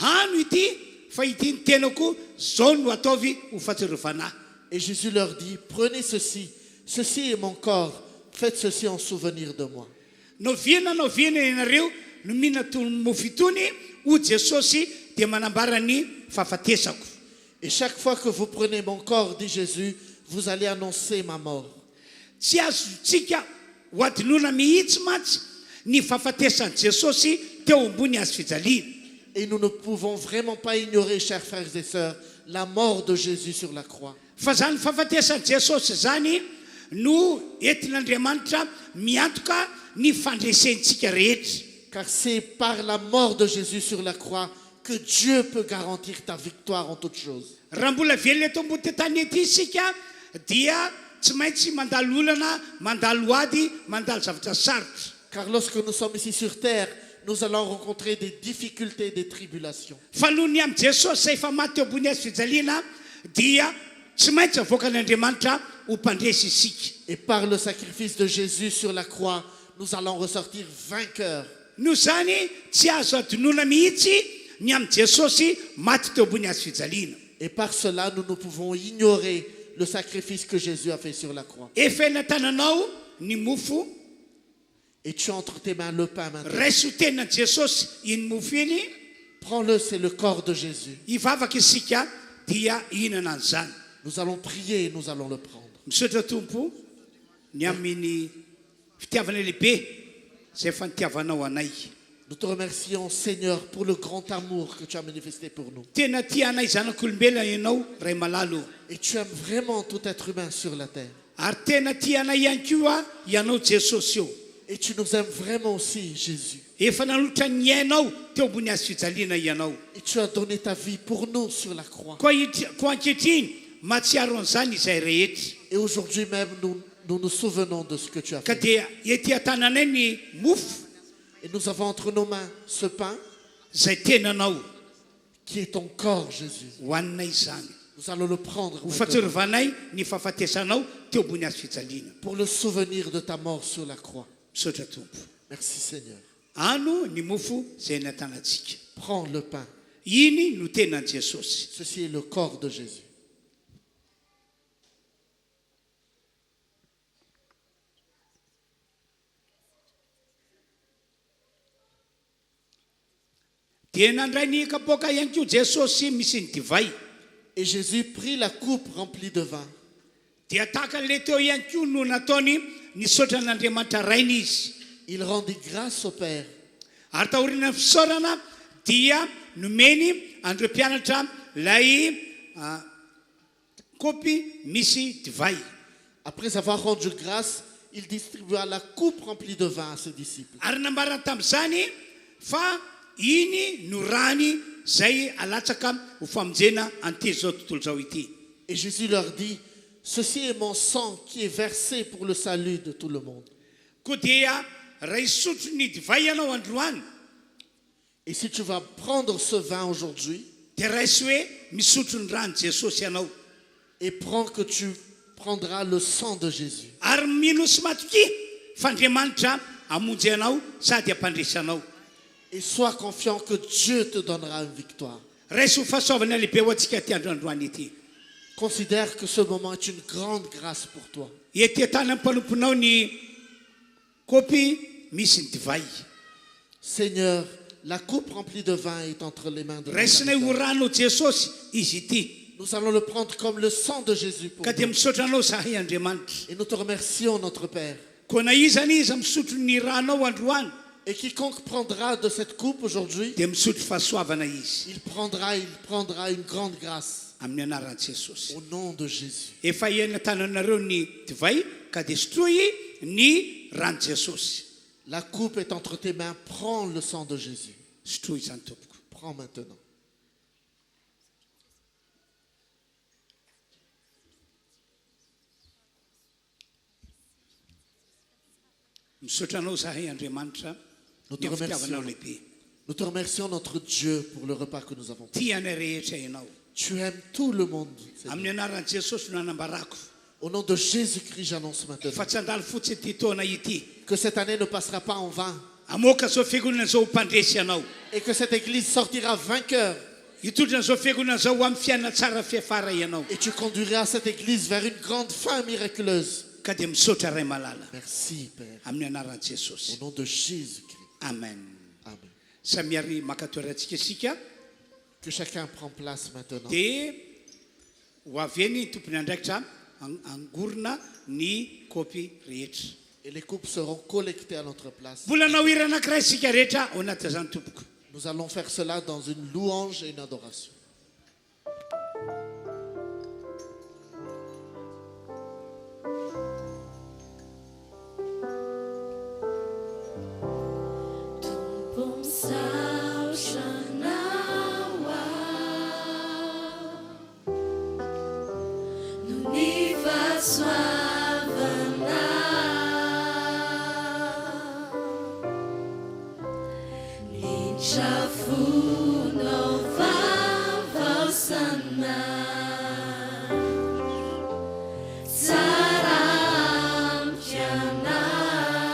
hano ity fa ity ny tenako zao no ataovy ho fahatsiarovanahy. Et Jésus leur dit, prenez ceci, ceci est mon corps, faites ceci en souvenir de moi. No viana ianareo no mihina tony mofo itony ho Jesosy dia manambara ny fahafatesako. Et chaque fois que vous prenez mon corps, dit Jésus, vous allez annoncer ma mort. Tsy azotsika ho adinoina mihitsy matsy ny fahafatesan'i Jesosy teo ambony hazo fijaliana. Et nous ne pouvons vraiment pas ignorer, chers frères et sœurs, la mort de Jésus sur la croix. Fa zany fahafatesan'i Jesosy zany no entin'Andriamanitra miantoka ny fandresentsika rehetra. Car c'est par la mort de Jésus sur la croix que Dieu peut garantir ta victoire en toutes choses. Raha mbola velona eto ambony tany ety isika dia tsy maintsy mandalo olana, mandalo ady, mandalo zavatra sarotra. Car lorsque nous sommes ici sur terre, nous allons rencontrer des difficultés, des tribulations. Fa noho ny am' Jesosy zay efa maty teo ambony hazo fijaliana dia tsy maintsy avoaka an'Andriamanitra ho mpandresy isika. Et par le sacrifice de Jésus sur la croix, nous allons ressortir vainqueurs. Noho zany tsy azo adinoina mihitsy ny am' Jesosy maty teo ambony hazo fijaliana. Et par cela, nous ne pouvons ignorer le sacrifice que Jésus a fait sur la croix. Efa eny an-tananao ny mofo, Et tu as entre tes mains le pain maintenant. raiso tenan' Jesosy iny mofo iny, Prends-le, c'est le corps de Jésus. hivavaka isika dia ihinana an'izany. Nous allons prier et nous allons le prendre. Misaotra Tompo ny amin'ny fitiavana lehibe zay efa nitiavanao anay. Nous te remercions, Seigneur, pour le grand amour que tu as manifesté pour nous. Tena tia anay zanak'olombelona ianao ray malalo. Et tu aimes vraiment tout être humain sur la terre. Ary tena tia anay ihany koa ianao Jesosy io. Et tu nous aimes vraiment aussi, Jésus. Efa nanolotra ny ainao teo ambony hazo fijaliana ianao. Et tu as donné ta vie pour nous sur la croix. Koa ankehitriny matsiaro an'izany izay rehetra. Et aujourd'hui même, nous nous souvenons de ce que tu as Ka fait. dia ety an-tananay ny mofo Et nous avons entre nos mains ce pain zay tenanao qui est ton corps, Jésus. hoaninay izany. Nous allons le prendre Ho maintenant fahatsiarovanay ny fahafatesanao teo ambony hazo fijaliana. pour le souvenir de ta mort sur la croix. Misaotra Tompo. Merci, Seigneur. Ano ny mofo zay natanantsika. Prends le pain. Iny no tenan' Jesosy. Ceci est le corps de Jésus. Dia nandray ny kapoaka ihany koa Jesosy misy ny divay. Et Jésus prit la coupe remplie de vin. Dia tahaka le teo ihany koa no nataony nisaotra an'Andriamanitra rainy izy. Il rendit grâce au Père. Ary tahorina ny fisaorana dia nomeny andreo mpianatra lay kopy misy divay. Après avoir rendu grâce, il distribua la coupe remplie de vin à ses disciples. Ary nambarana tamin'izany fa iny no rany zay alatsaka ho famonjena an'ity zao tontolo zao ity. Et Jésus leur dit, ceci est mon sang qui est versé pour le salut de tout le monde. Koa dia raha isotro ny divay ianao androany Et si tu vas prendre ce vin aujourd'hui dia raisy hoe misotro ny rano Jesosy ianao et prends que tu prendras le sang de Jésus. ary mino sy matoky fa Andriamanitra amonjy anao sady ampandresanao. Et sois confiant que Dieu te donnera une victoire. Raisy ho fahasoavana lehibe ho antsika ty androandroany ity. Considère que ce moment est une grande grâce pour toi. Ety tany amin'ny mpanomponao ny kopy misy ny divay. Seigneur, La coupe remplie de vin est entre les mains de nos raisinay ho serviteurs. rano jesosy izy ity Nous allons le prendre comme le sang de Jésus pour ka dia nous. misaotra anao zahay andriamanitra Et nous te remercions, notre Père. koa na izany izy misotro ny ranao androany Et quiconque prendra de cette coupe aujourd'hui, dia misotro fahasoavana izy il prendra une grande grâce. amin'ny anaran'i jesosy Au nom de Jésus. efa hiaina tananareo ny divay ka dia sotroy ny rano jesosy La coupe est entre tes mains. Prends le sang de Jésus. sotroy izany tompoko Prends maintenant. misaotra anao zahay andriamanitra Nous ny te fitiavanao remercions. lehibe Nous te remercions, notre Dieu, pour le repas que nous avons pris. tia anay rehetra ianao Tu aimes tout le monde. Seigneur. amin'ny anaran'i jesosy no anambarako Au nom de Jésus-Christ, j'annonce fa maintenant tsy handalo fotsiny ty taona ity que cette année ne passera pas en vain amoaka zao fiangonana zao mpandresy anao et que cette église sortira vainqueur hitondrina zao fiangonana zao amin'ny fiainana tsara fiafara ianao et tu conduiras cette église vers une grande fin miraculeuse. ka dia misaotra ray malala Merci, Père. amin'ny anaran'i jesosy Au nom de Jésus-Christ. amen Amen. samiary makatoerantsika isika Que chacun prend place maintenant. dia ho avy eny tompony andraikitra angorona ny kopy rehetra Et les coupes seront collectées à notre place. mbola nahoira anankiray isika rehetra ao anatin'izany tompoko Nous allons faire cela dans une louange et une adoration.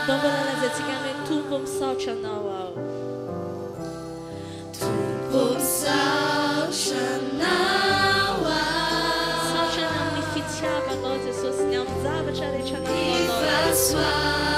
Dombalalazatsika hoe tombo misaotra anao aho misaotra ny amin'ny fitiavanao jesosy ny amin'ny zavatra rehetra nataonao misaotra jesosy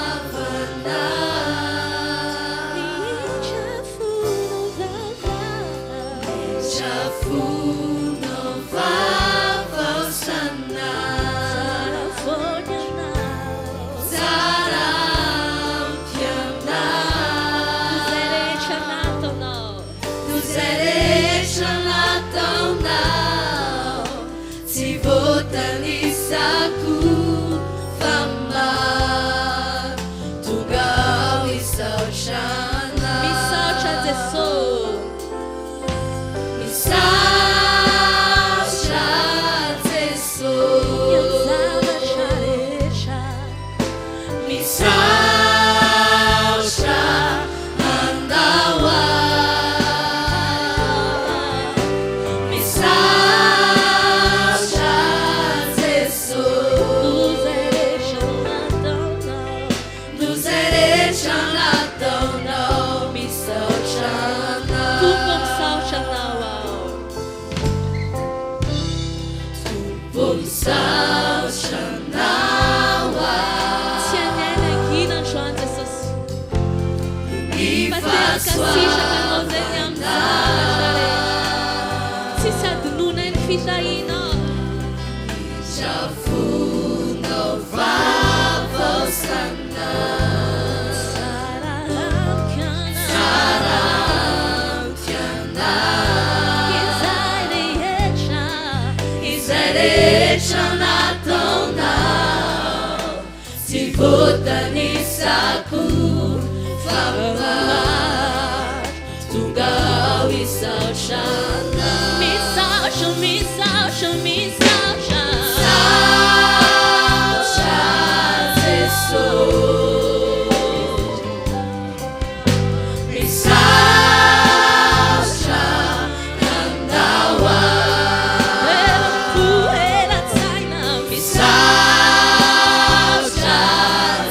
Misaotra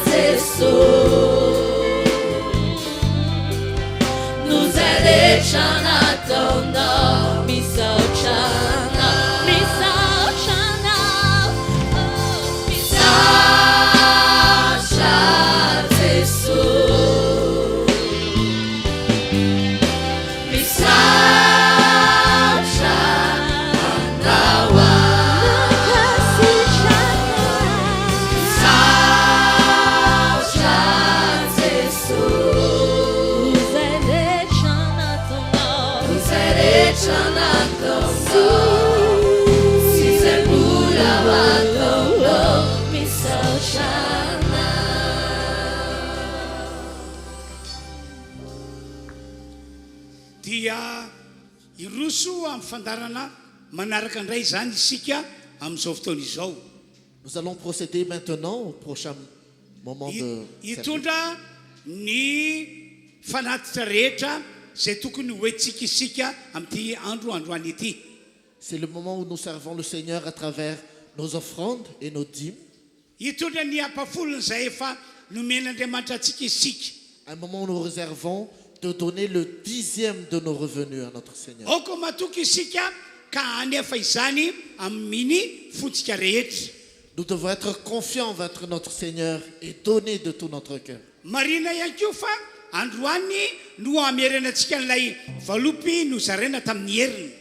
Jesús. fandarana manaraka indray zany isika amin'izao fotoana izao. Nous allons procéder maintenant au prochain moment de service. Hitondra ny fanatitra rehetra zay tokony hoentsika isika amin'ity androany ity. C'est le moment où nous servons le Seigneur à travers nos offrandes et nos dîmes. Hitondra ny ampafolony zay efa nomen'Andriamanitra antsika isika. Un moment où nous réservons de donner le 10e de nos revenus à notre Seigneur. Oko matoky isika ka hanefa izany amin'ny fontsika rehetra. Nous devons être confiants envers notre Seigneur et donner de tout notre cœur. Marina ihany koa fa androany no ameranantsika n'ilay valopy nozaraina tamin'ny heriny.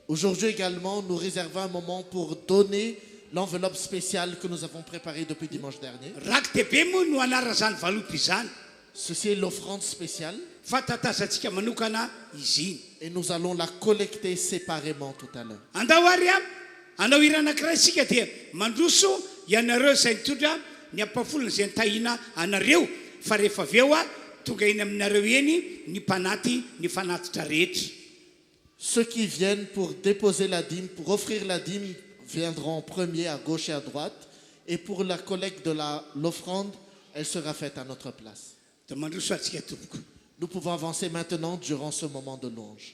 Aujourd'hui également, nous réservons un moment pour donner l'enveloppe spéciale que nous avons préparée depuis dimanche dernier. Raky-dehibe moa no anarana zany valopy zany. Ceci est l'offrande spéciale Fa tatazantsika manokana izy iny. et nous allons la collecter séparément tout à l'heure. Andao ary anao hira anankiray isika dia mandroso ianareo izay mitondra ny ampafolony izay nitahina anareo fa rehefa avy eo tonga iny aminareo eny ny mpanaty ny fanatitra rehetra. Ceux qui viennent pour déposer la dîme, pour offrir la dîme, viendront en premier à gauche et à droite. Et pour la collecte de l'offrande, elle sera faite à notre place. Dia mandroso antsika tompoko. Nous pouvons avancer maintenant durant ce moment de louange.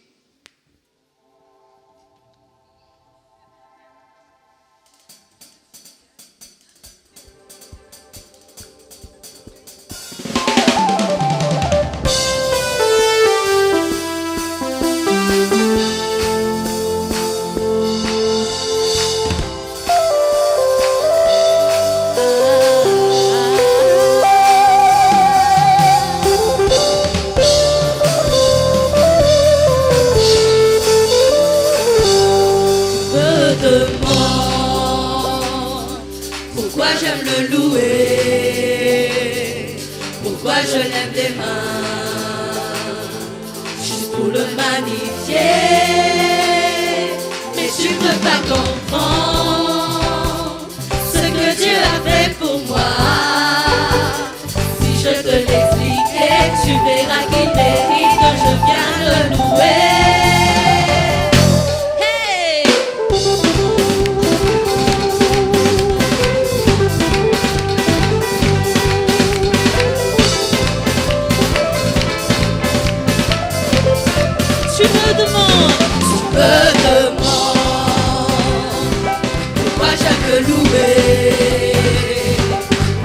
Je lève les mains juste pour le magnifier, mais tu peux pas comprendre ce que Dieu a fait pour moi. Si je te l'expliquais, tu verras qu'il mérite que je vienne le louer.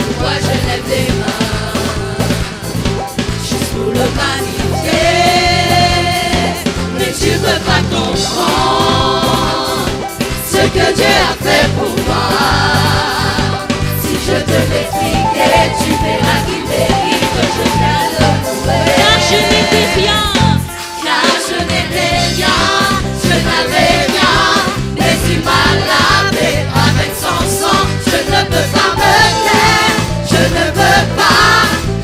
Pourquoi je lève les mains juste pour le magnifier, mais tu peux pas comprendre ce que Dieu a fait pour moi. Si je te l'expliquais, tu verras qu'il mérite que je vienne le louer. Car je n'étais rien, je n'avais rien, mais il m'a lavé avec son sang. Je ne peux pas me taire, je ne peux pas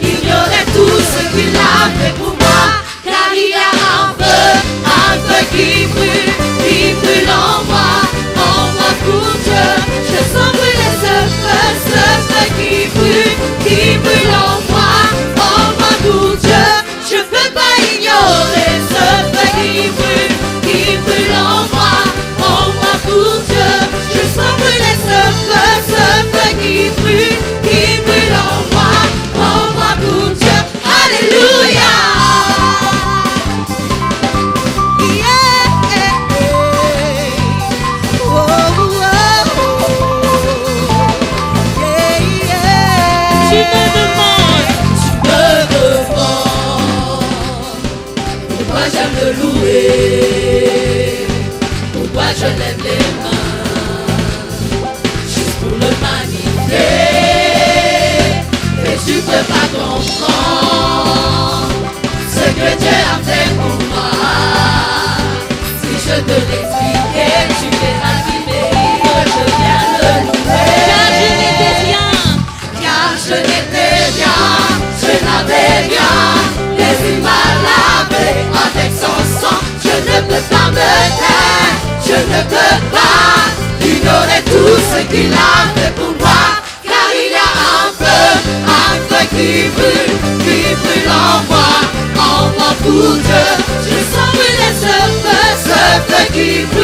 ignorer tout ce qu'il a fait pour moi. Car il y a un feu qui brûle en moi pour Dieu. Je sens brûler ce feu qui brûle en moi pour Dieu. Je peux pas ignorer ce feu qui brûle en moi pour Dieu. Je sens brûler ce feu qui brûle en moi pour Dieu. Alléluia. Tu me demandes pourquoi j'aime le louer, pourquoi je lève les mains juste pour le magnifier, mais tu peux pas comprendre ce que Dieu a fait pour moi. Si je te l'expliquais, tu verras qu'il mérite que je vienne le louer. Car je n'étais rien, je n'avais rien, mais il m'a lavé avec son sang. Je ne peux pas me taire, je ne peux pas ignorer tout ce qu'il a fait pour moi. Car il y a un feu qui brûle en moi pour Dieu. Je sens brûler ce feu qui brûle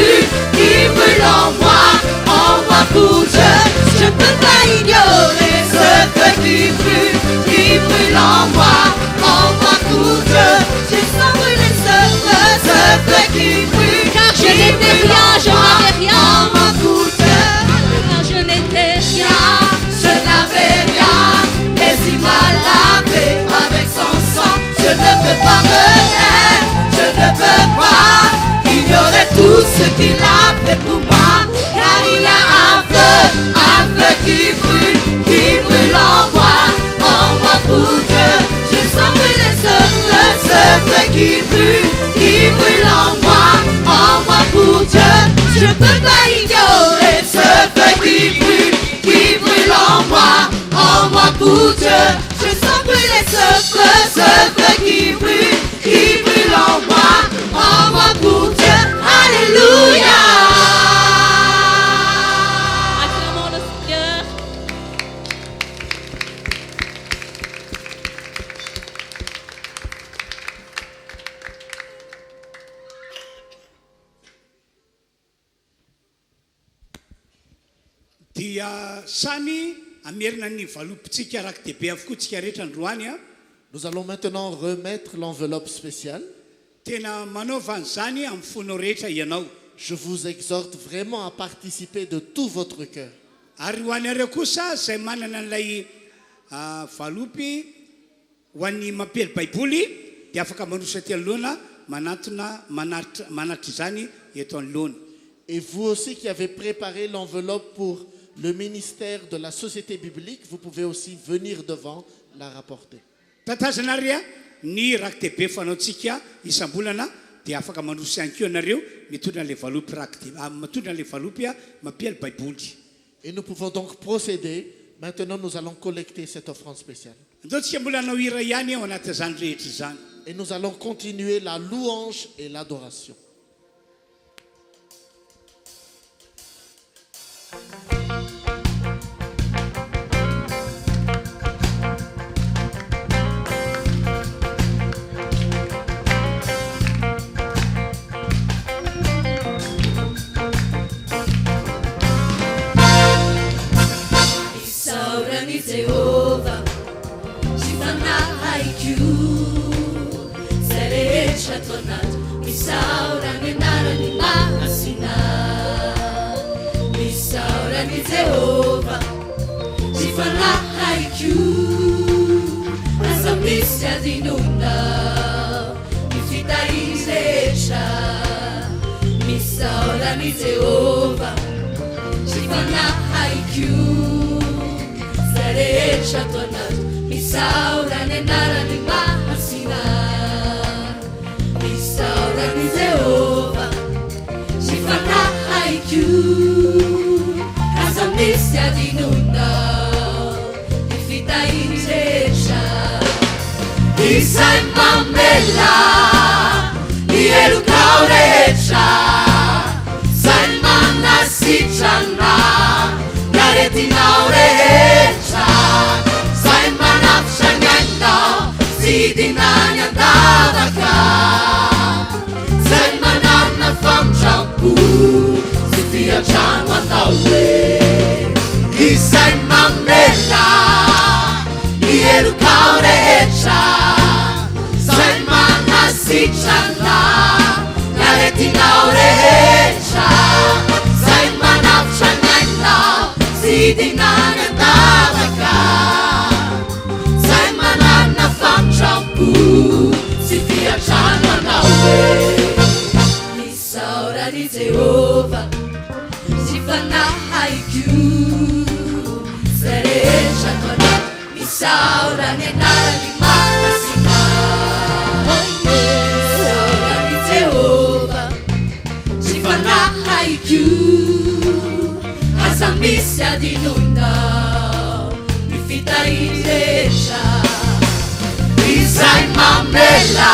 je peux pas ignorer ce feu qui brûle en moi pour Dieu. Je sens brûler ce feu qui brûle en moi pour Dieu. Alléluia. Acclamons le Seigneur. dia samy amerina ny valopitsika arak'dehibe avokoa tsika rehetra androany a. Nous allons maintenant remettre l'enveloppe spéciale. Tena manaova an'izany amin'ny fonao rehetra ianao. Je vous exhorte vraiment à participer de tout votre cœur. Ary ho anareo kosa izay manana an'ilay valopy ho an'ny mampely baiboly dia afaka manosa ty anoloana manatona manatra izany eto anoloana. Et vous aussi qui avez préparé l'enveloppe pour le ministère de la société biblique, vous pouvez aussi venir devant la rapporter. Tatazana ry a ny rakidehibe fanaontsika isam-bolana dia afaka manosy ihany koa ianareo mitondra le valopy mitondra le valopy mampiely baiboly. Et nous pouvons donc procéder. Maintenant, nous allons collecter cette offrande spéciale. Antsika mbola anao hira ihany ao anatin'izany rehetra izany. Et nous allons continuer la louange et l'adoration. Jehovah, Shifanaha Serecha Tonat, Misaura Nenara Mahasina, Misaura Jehovah, Shifanaha Asa Misia Dinunda, Mifita Isecha, Misaura Jehovah, Shifanaha Serecha Tonat, Misaura Nenara Mahasina, Misaura Jehovah, Shifanaha Asa Misia Dinunda, Mifita Isecha, Isai Mamela, Ieru Kaurecha, Sai Manasichana, Garetina Orecha, Sai Manafshanganda, Sidinanya Davaka, Sai Manana Famchampu, Sifia Chanwatawe, Isai Mamela, Ieru Kaurecha, Sai Manasichana, Garetina Orecha, Sai Manafshanganda, Sidinanya Davaka, Sai Manana Famchampu, Sifia Chanwatawe, Misaura di Jehovah, Shifanaha Serecha Tonat, Misaura Nenara Mahasina, Misaura di Jehovah, Shifanaha Asa Misia Dinunda, Mifita Isecha, Isai Mamela,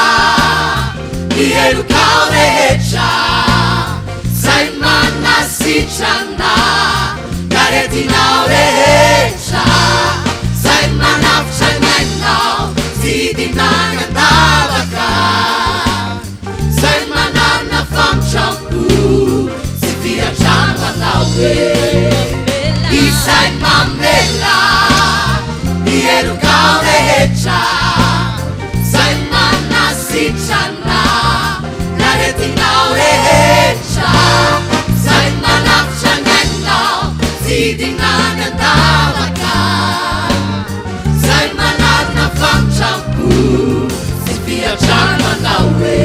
Ieru Kaurecha, Sai Manasichana, Garetina Orecha, Sai Manafshanganda, Sidinanya Davaka, Sai Manana Famchampu, Sifia Chanwatawe, Isai Mamela, Ieru Kaurecha, Sai Manasichana, Garetina Orecha, Sai Manafshanganda, Sidinanya Davaka, Sai Manana Famchampu, Sifia Chanwatawe.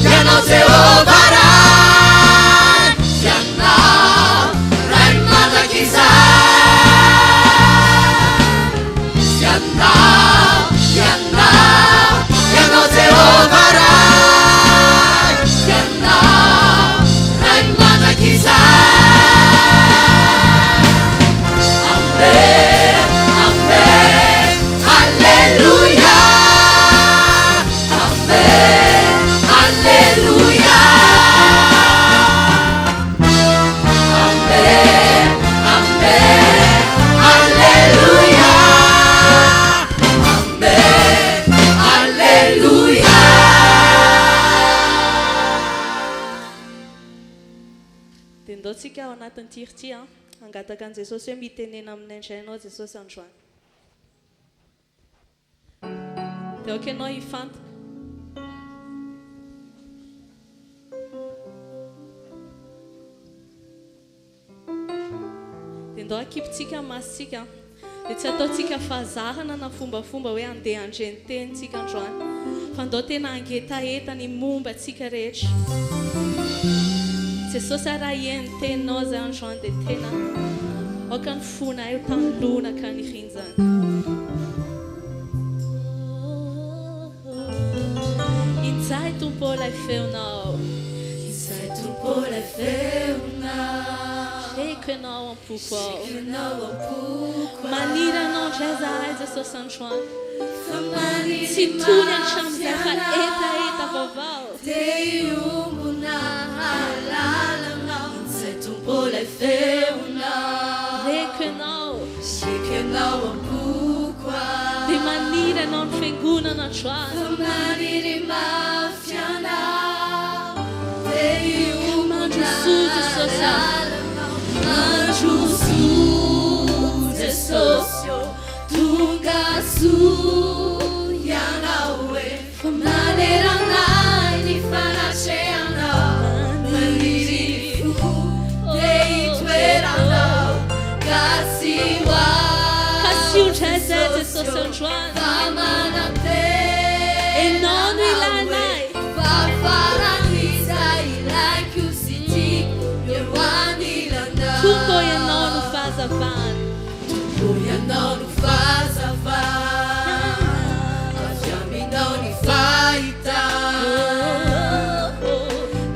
Yanao Jehovah Rai, Rai Malakizai, Yanao Jehovah indao tsika ao anatin'ity ity angataka an' Jesosy hoe mitenena amin'ny andrainao Jesosy androany. Dia ok ianao hifanta. Dia ndao akipitsika masitsika. Dia tsy ataontsika fahazahana na fombafomba hoe andeha andrenitentsika androany. Fa ndao tena angetaeta ny momba antsika rehetra. Jesosy raha hieny teninao zay androany dia tena aoka ny fona eo tanlona ka ny rinjany. Izay tompo ilay feonao. Izay tompo ilay feonao. Reko ianao am-poko ao. Ianao am-poko. Maniry anao indray zahay Jesosy androany. Fa maniry Tsy tony hatramin'izay fa etaeta vaovao. Dia iombona halalanao. Izay tompo ilay feonao. Reko ianao. Reko ianao am-poko ao. Dia maniry ianao ny fiangonana androany. Fa maniry mafy anao. Dia iombona halalanao. Mandroso Jesosy tonga soa ianao hoe maneranay ny fanatrehanao. Maniry fo dia hitoeranao kasi Kasio indray zay Jesosy androany. fa manam-pena Ianao no ilanay. fa faran'izay ilaiko sy tiako eo anilanao. Tompo ianao no fahazavana. Tompo ianao no fahazavana. Avy aminao ny fahitana.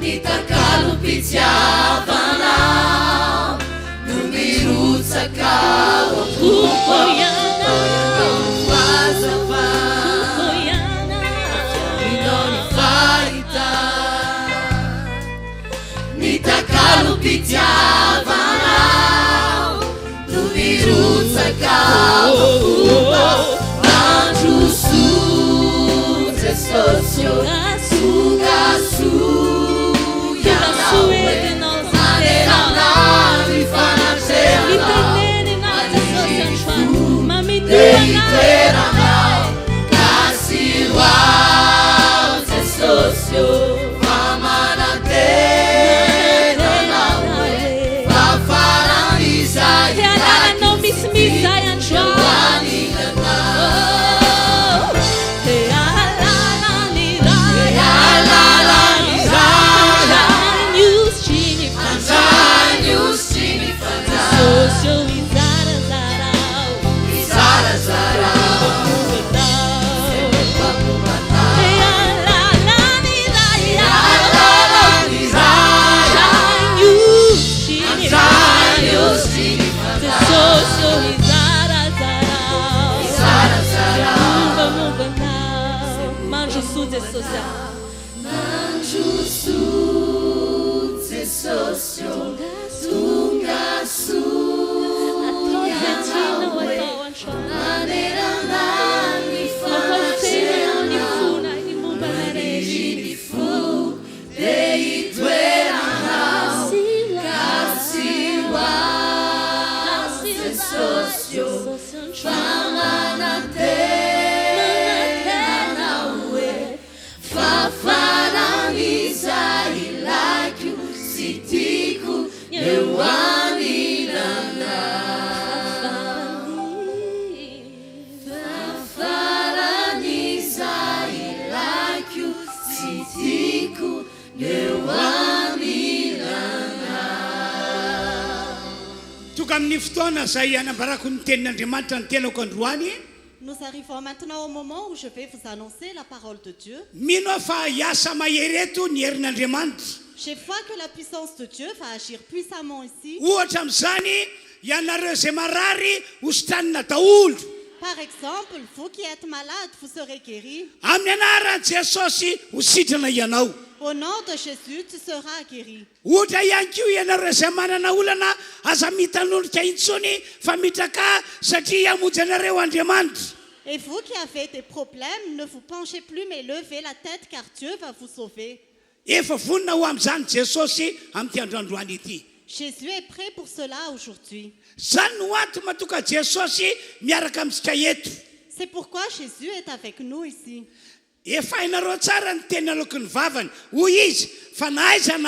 Ny takalo-pitiavanao no mirotsaka ao Tompo ianao. no fahazavana. Tompo ianao. Aminao ny fahitana. Ny takalo-pitiavanao no mirotsaka ao mandroso Jesosy tonga soa ianao hoe maneranao ny fanatrehanao. Dia hitoeranao kasi ao Jesosy fa manantenanao hoe fa faran'izay Alanao misimisy zay androany. anilanao. Dia alanany iray. Alalany iray. Andrainio sy ny fanjary. Andrainio sy ny fanjary. Jesosy izarazarao. Izarazarao. Vapombanao. Dia alanany iray. Alalany iray. Andrainio sy Andrainio sy ny ny fanjary. Jesosy izarazarao. Izarazarao. Mombanao. Mandroso Jesosy. Mandroso Jesosy tonga soa ianao hoe maneranay ny fanatrehanao. Maniry ny fo dia hitoeranao kasi ao Jesosy fa manantenanao hoe fa faran'izay ilaiko sy tiako eo anilanao. Fa faran'izay ilaiko sy tiako eo anilanao. Toka amin'ny fotoana zay anambarako ny tenin'Andriamanitra ny tenako androany. Nous arrivons maintenant au moment où je vais vous annoncer la parole de Dieu. Mino aho fa hiasa mahereto ny herin'Andriamanitra. Je vois que la puissance de Dieu va agir puissamment ici. Ohatra amin'izany ianareo zay marary hositranina daholo. Par exemple, vous qui êtes malade, vous serez guéri. Amin'ny anaran'i Jesosy ho sitrana ianao. Au nom de Jésus, tu seras guéri. Ohatra ihany koa ianareo zay manana olana aza mitanonika intsony fa mitraka satria hamonjy anareo Andriamanitra. Et vous qui avez des problèmes, ne vous penchez plus mais levez la tête car Dieu va vous sauver. Efa vonina ho amin'izany Jesosy amin'ity androandroany ity. Jésus est prêt pour cela aujourd'hui. Zany no ato matoka Jesosy miaraka amintsika eto. C'est pourquoi Jésus est avec nous ici. Efa hainareo tsara ny teny aloky ny vavany. Hoy izy fa na aiza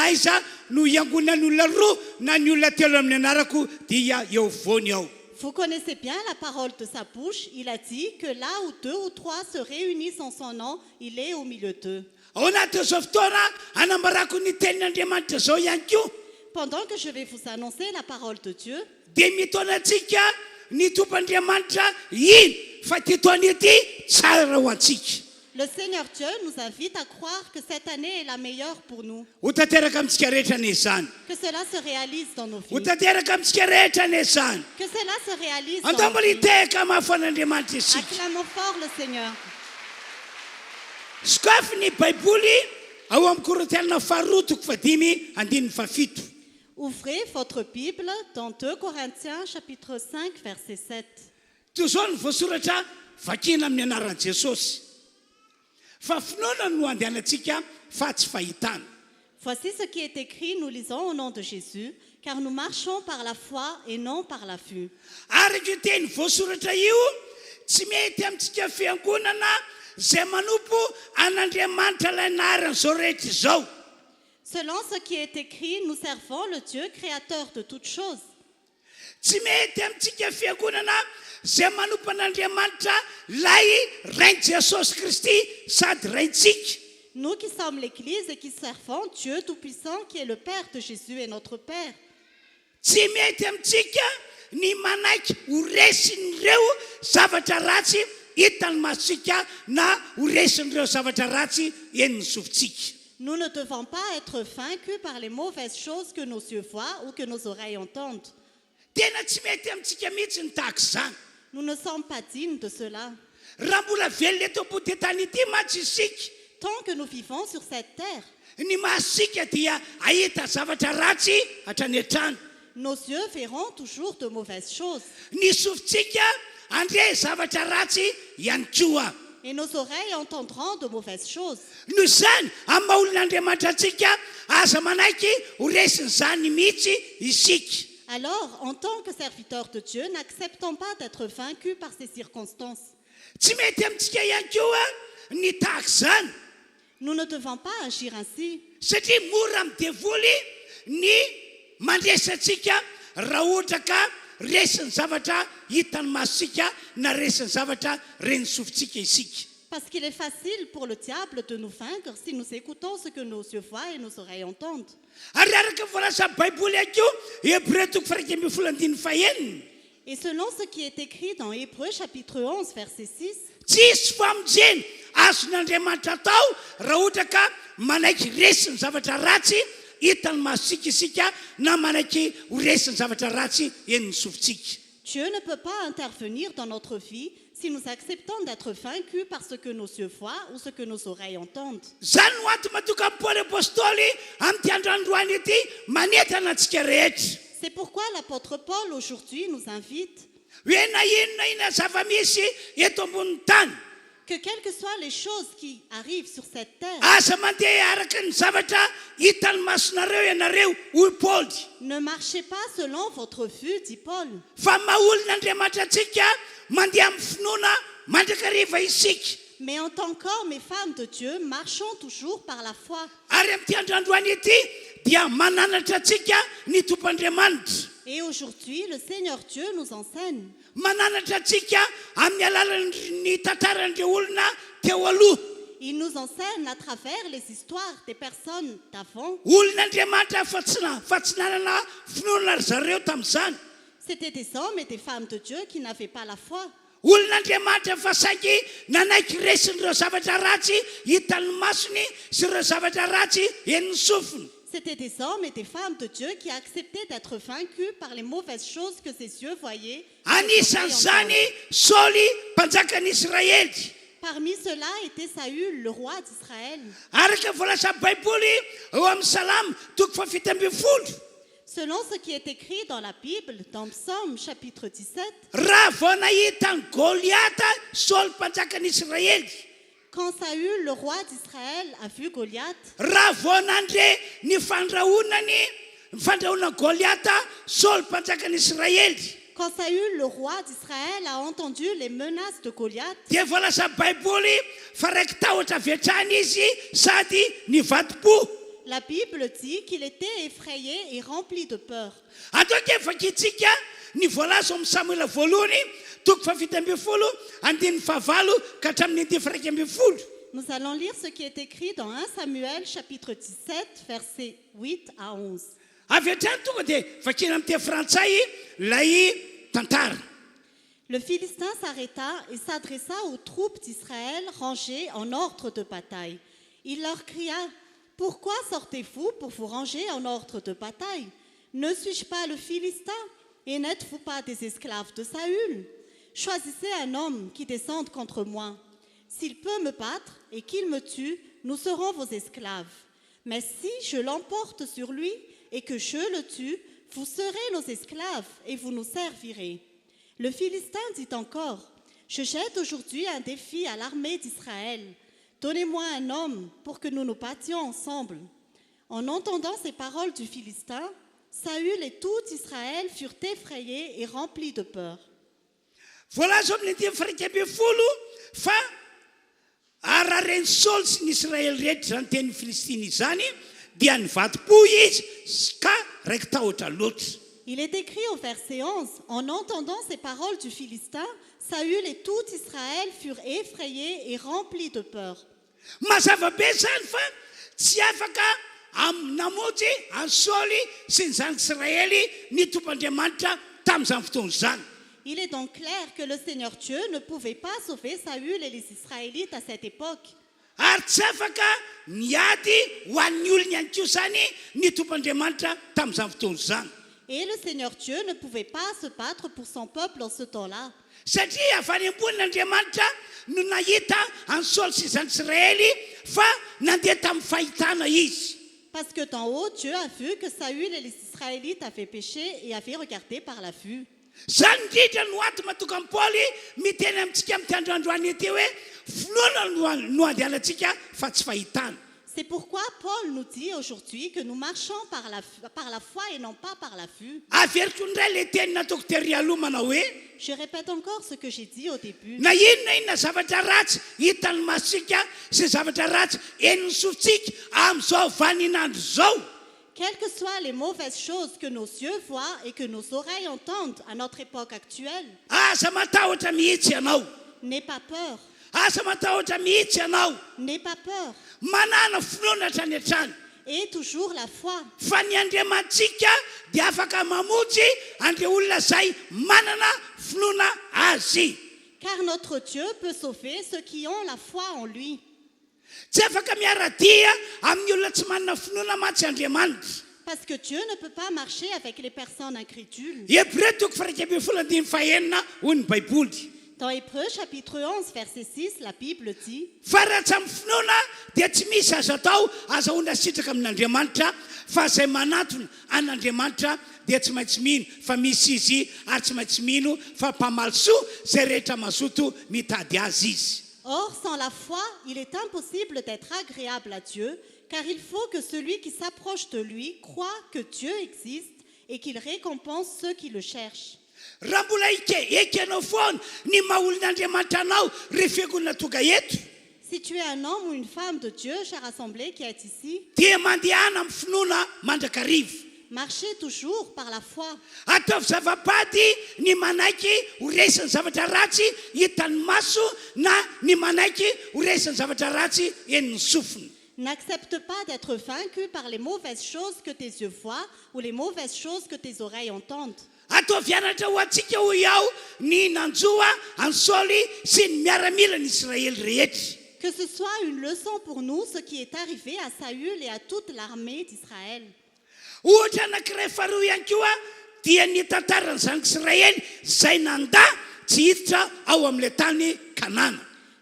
no iangonan'olona roa na ny olona telo amin'ny anarako dia eo voany ao. Vous connaissez bien la parole de sa bouche. Il a dit que là où 2 ou 3 se réunissent en son nom, il est au milieu d'eux. Ao anatin'izao fotoana anambarako ny tenin'Andriamanitra zao ihany koa. Pendant que je vais vous annoncer la parole de Dieu, Dia mitaonantsika ny tompoandriamanitra iny fa ty taona ity tsara ho antsika. le Seigneur Dieu nous invite à croire que cette année est la meilleure pour nous. Ho tanteraka amintsika rehetra ane zany. Que cela se réalise dans nos Ho vies. tanteraka amintsika rehetra ane zany. Que cela se réalise dans Andao nos mbola vies. hitehaka mahafan'Andriamanitra isika. Acclamons fort le Seigneur. Sokafy ny Baiboly ao amin'ny Korintiana 2:5-7. Ouvrez votre Bible dans 2 Corinthiens chapitre 5 verset 7. Toy izao ny voasoratra vakina amin'ny anaran'i Jesosy. Fa finoana no andehanantsika fa tsy fahitana. Voici ce qui est écrit, nous lisons au nom de Jésus, car nous marchons par la foi et non par la vue. Ary io teny voasoratra io tsy mety amintsika fiangonana izay manompo an'Andriamanitra ilay anaran'izao rehetra izao. Selon ce qui est écrit, nous servons le Dieu créateur de toutes choses. Tsy mety amintsika fiangonana izay manompo an'Andriamanitra lay rain'i Jesosy Kristy sady raintsika. Nous qui sommes l'Église et qui servons Dieu Tout-Puissant, qui est le Père de Jésus et notre Père. Tsy mety amintsika ny manaiky ho resin'ireo zavatra ratsy hitany masitsika na ho resin'ireo zavatra ratsy eniny sofintsika. Nous ne devons pas être vaincus par les mauvaises choses que nos yeux voient ou que nos oreilles entendent. Tena tsy mety amintsika mihitsy ny tahaka izany. Nous ne sommes pas dignes de cela. Raha mbola velona eto ambony tany ity matsy isika, Tant que nous vivons sur cette terre, ny masika dia ahita zavatra ratsy hatrany an-trano. nos yeux verront toujours de mauvaises choses Ny sofintsika andre zavatra ratsy ihany koa. et nos oreilles entendront de mauvaises choses. Noho izany amin'ny maha-olon'Andriamanitra antsika aza manaiky ho resin'izany mihitsy isika. Alors, en tant que serviteurs de Dieu, n'acceptons pas d'être vaincus par ces circonstances. Tsy mety amintsika ihany koa ny tahaka izany. Nous ne devons pas agir ainsi, Satria mora amin'ny devoly ny mandresantsika raha ohatra ka resin'ny zavatra hitany masitsika na resin'ny zavatra reny sofintsika isika. parce qu'il est facile pour le diable de nous vaincre si nous écoutons ce que nos yeux voient et nos oreilles entendent. Ary araka voalaza Baiboly ihany koa Hébreu 1:9. Et selon ce qui est écrit dans Hébreux chapitre 11 verset 6, Tsisy famonjeny azon'Andriamanitra atao raha ohatra ka manaiky resin'ny zavatra ratsy hitany masitsika isika na manaiky ho resin'ny zavatra ratsy eniny sofintsika. Dieu ne peut pas intervenir dans notre vie si nous acceptons d'être vaincus par ce que nos yeux voient ou ce que nos oreilles entendent. Zany no antony matoka amin'ny Paoly apôstôly amin'ny androany ity manentana antsika rehetra. C'est pourquoi l'apôtre Paul aujourd'hui nous invite Hoe na inona zava-misy eto ambonin'ny tany que quelles que soient les choses qui arrivent sur cette terre, aza mandeha araka ny zavatra hitany masonareo ianareo hoy Paoly. ne marchez pas selon votre vue, dit Paul, Fa maha-olon'Andriamanitra antsika mandeha amin'ny finoana mandrakariva isika. mais en tant qu'hommes et femmes de Dieu, marchons toujours par la foi. Ary amin'ity androany ity dia mananatra antsika ny tompoandriamanitra. Et aujourd'hui, le Seigneur Dieu nous enseigne. Mananatra antsika amin'ny alalan'ny tantaran'ireo olona teo aloha. Il nous enseigne à travers les histoires des personnes d'avant. Olon'Andriamanitra fa tsy nanana finoana ry zareo tamin'izany. C'était des hommes et des femmes de Dieu qui n'avaient pas la foi. Olon'Andriamanitra fa saingy nanaiky resin'ireo zavatra ratsy hitany masony sy ireo zavatra ratsy eniny sofiny. C'était des hommes et des femmes de Dieu qui acceptaient d'être vaincus par les mauvaises choses que ses yeux voyaient. Anisan'izany Saoly mpanjakan'Israely. Parmi ceux-là était Saül, le roi d'Israël. Araka voalaza Baiboly eo amin'ny Salamo 1:7. Selon ce qui est écrit dans la Bible, dans Psaume chapitre 17, Raha vao nahita ny Goliata Saoly mpanjakan'Israely. quand Saül, le roi d'Israël, a vu Goliath, Raha vao nandre ny fandrahonany fandrahoana Goliata, Saul mpanjakany Israely. Quand Saül, le roi d'Israël, a entendu les menaces de Goliath, Dia voalaza Baiboly fa raiky tahotra aviatrany izy sady nivadi-po. la Bible dit qu'il était effrayé et rempli de peur. Antoky vakitsika ny voalaza amin'ny Samuela voalohany toko fafito ambin'ny folo andininy fahavalo ka hatramin'ny andiny faraiky ambin'ny folo. Nous allons lire ce qui est écrit dans 1 Samuel chapitre 17, versets 8 à 11. Avy hatrany tonga dia vakina amin'ny teny frantsay lay tantara. Le Philistin s'arrêta et s'adressa aux troupes d'Israël rangées en ordre de bataille. Il leur cria: « Pourquoi sortez-vous pour vous ranger en ordre de bataille? Ne suis-je pas le Philistin? Et n'êtes-vous pas des esclaves de Saül? Choisissez un homme qui descende contre moi. S'il peut me battre et qu'il me tue, nous serons vos esclaves. Mais si je l'emporte sur lui et que je le tue, vous serez nos esclaves et vous nous servirez. » Le Philistin dit encore: « Je jette aujourd'hui un défi à l'armée d'Israël. Donnez-moi un homme pour que nous nous battions ensemble. » En entendant ces paroles du Philistin, Saül et tout Israël furent effrayés et remplis de peur. Voalaza amin'ny andiny faraiky ambin'ny folo fa arareny Saul sy ny Israely rehetra zany teny Filistiny izany dia nivadi-po izy ka raiky tahotra loatra. Il est écrit au verset 11, « En entendant ces paroles du Philistin, Saül et tout Israël furent effrayés et remplis de peur. » Mazava be zany fa tsy afaka namonjy an Saoly sy ny zanak'Israely ny tompoandriamanitra tamin'izany fotoana zany. Il est donc clair que le Seigneur Dieu ne pouvait pas sauver Saül et les Israélites à cette époque. Ary tsy afaka niady ho an'ny olona ihany koa zany ny tompoandriamanitra tamin'izany fotoana zany. Et le Seigneur Dieu ne pouvait pas se battre pour son peuple en ce temps-là. Satria avy any ambonin'Andriamanitra no nahita an Saoly sy zanak'Israely fa nandeha tamin'ny fahitana izy. Parce que d'en haut, Dieu a vu que Saül et les Israélites avaient péché et avaient regardé par la vue. Zany indrindra no ato matoka amin'ny Paoly miteny amintsika amin'ny androandroany ety hoe filoana no andehanantsika fa tsy fahitana. C'est pourquoi Paul nous dit aujourd'hui que nous marchons par la foi et non pas par la vue. Averiko indray le teny nataoko tery aloha manao hoe Je répète encore ce que j'ai dit au début. na inona zavatra ratsy hitan'ny masika sy zavatra ratsy eniny sofintsika amin'izao vaninandro zao. Quelles que soient les mauvaises choses que nos yeux voient et que nos oreilles entendent à notre époque actuelle, Asa matahotra mihitsy ianao. n'aie pas peur, Asa matahotra mihitsy ianao. n'aie pas peur. Manana finoana hatrany hatrany. Et toujours la foi. Fa ny Andriamantsika dia afaka mamonjy andre olona zay manana finoana azy. Car notre Dieu peut sauver ceux qui ont la foi en lui. Tsy afaka miaradia amin'ny olona tsy manana finoana mantsy Andriamanitra. Parce que Dieu ne peut pas marcher avec les personnes incrédules. Hébreu toko faraiky ambin'ny folo andiny fahaenina hoy ny Baiboly. Dans Hébreux chapitre 11, verset 6, la Bible dit: Fa raha tsy amin'ny finoana dia tsy misy azo atao azahoana sitraka amin'Andriamanitra fa izay manatona an'Andriamanitra dia tsy maintsy mino fa misy izy ary tsy maintsy mino fa mpamaly soa izay rehetra mazoto mitady azy izy. Or, sans la foi, il est impossible d'être agréable à Dieu, car il faut que celui qui s'approche de lui croit que Dieu existe et qu'il récompense ceux qui le cherchent. Raha mbola ekenao foana ny maha-olon'Andriamanitra anao rehefa ekolona tonga eto Si tu es un homme ou une femme de Dieu, chère assemblée qui est ici, dia mandehana amin'ny finoana mandrakarivo. marchez toujours par la foi. Ataovy zava-pady ny manaiky ho resiny zavatra ratsy hitan'ny maso na ny manaiky ho resiny zavatra ratsy eniny sofiny. N'accepte pas d'être vaincu par les mauvaises choses que tes yeux voient ou les mauvaises choses que tes oreilles entendent. Ataovy hianatra ho antsika ho iaho ny nanjoa an Saoly sy ny miaramila ny Israely rehetra. Que ce soit une leçon pour nous, ce qui est arrivé à Saül et à toute l'armée d'Israël. Ohatra anankiray faharoa ihany koa dia ny tantaran'ny zanak'Israely izay nanda tsy hiditra ao amin'ilay tany Kanana.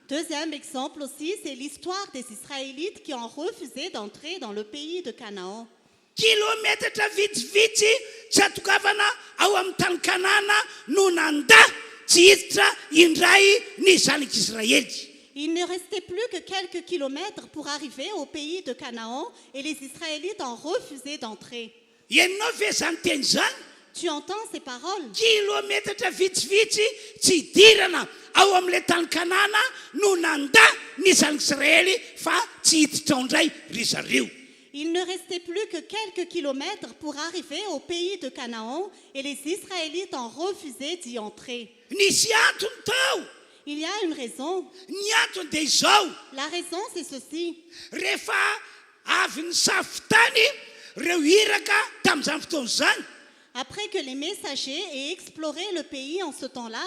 Deuxième exemple aussi, c'est l'histoire des Israélites qui ont refusé d'entrer dans le pays de Canaan. Kilometatra vitsivitsy tsy atokavana ao amin'ny tany Kanana no nanda tsy hiditra indray ny zanak'Israely. Il ne restait plus que quelques kilomètres pour arriver au pays de Canaan et les Israélites ont refusé d'entrer. ianao ve zany teny zany Tu entends ces paroles? kilometatra vitsivitsy tsy hidirana ao amin'ilay tany kanana no nanda ny zanak'Israely fa tsy hiditra ao indray ry zareo. Il ne restait plus que quelques kilomètres pour arriver au pays de Canaan et les Israélites ont refusé d'y entrer. Nisy antony tao. Il y a une raison. Ny antony dia izao. La raison, c'est ceci. Rehefa avy ny safitany reo iraka tamin'izany fotoana zany. Après que les messagers aient exploré le pays en ce temps-là,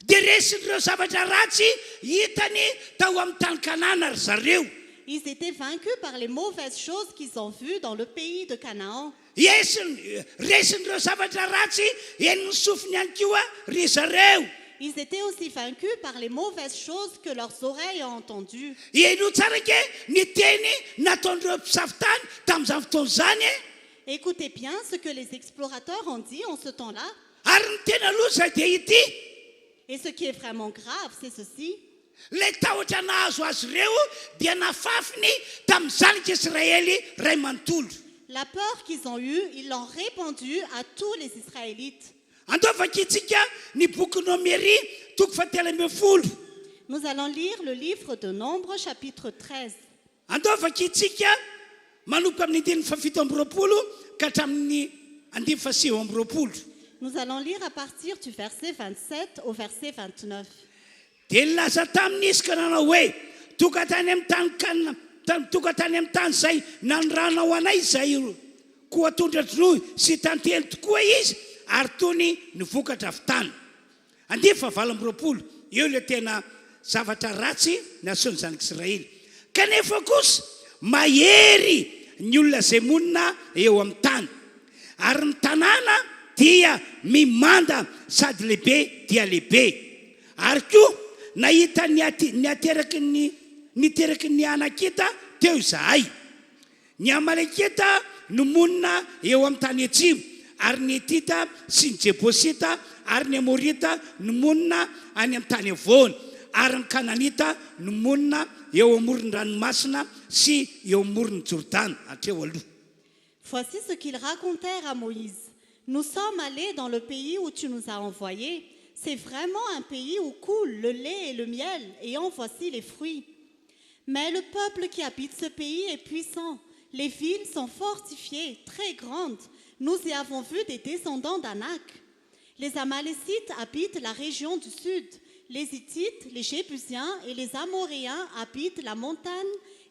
dia resin'ireo zavatra ratsy hitany tao amin'ny tany kanana ry zareo. ils étaient vaincus par les mauvaises choses qu'ils ont vues dans le pays de Canaan. Resin'ireo zavatra ratsy eniny sofiny ihany koa ry zareo. Ils étaient aussi vaincus par les mauvaises choses que leurs oreilles ont entendues. Ino tsara ke ny teny nataon'ireo mpisafitany tamin'izany fotoana zany e. Écoutez bien ce que les explorateurs ont dit en ce temps-là. Ary ny tena loza dia ity. Et ce qui est vraiment grave, c'est ceci. Lay tahotra nahazo azy ireo dia nafafiny tamin'ny zanak'Israely ray manontolo. La peur qu'ils ont eue, ils l'ont répandue à tous les Israélites. Andovakitsika ny boky Nomery toko fahatelo ambin'ny folo. Nous allons lire le livre de Nombre, chapitre 13. Andovakitsika manomboka amin'ny andininy fafito amby roapolo ka hatramin'ny andimy fasivy amby roapolo. Nous allons lire à partir du verset 27 au verset 29. Dia nilaza taminy izy ka nanao hoe tokatany amin'ny tany izay nanranao anay izay koa tondra-droy sy tantely tokoa izy ary tony nivokatra avy tany. Andimy fahavalo amby roapolo eo ilay tena zavatra ratsy naseho ny zanak'Israely. Kanefa kosa mahery ny olona izay monina eo amin'ny tany ary ny tanàna dia mimanda sady lehibe dia lehibe. Ary koa nahita niteraky ny anakita teo izahay. Ny Amalekita no monina eo amin'ny tany atsimo ary ny Etita sy ny Jebosita ary ny Amorita no monina any amin'ny tany avoana ary ny Kananita no monina eo amoron'ny ranomasina sy eo amoron'ny Jordana hatreo aloha. Voici ce qu'ils racontèrent à Moïse. Nous sommes allés dans le pays où tu nous as envoyés. C'est vraiment un pays où coule le lait et le miel, et en voici les fruits. Mais le peuple qui habite ce pays est puissant. Les villes sont fortifiées, très grandes. Nous y avons vu des descendants d'Anak. Les Amalécites habitent la région du sud. Les Hittites, les Jébusiens et les Amoréens habitent la montagne,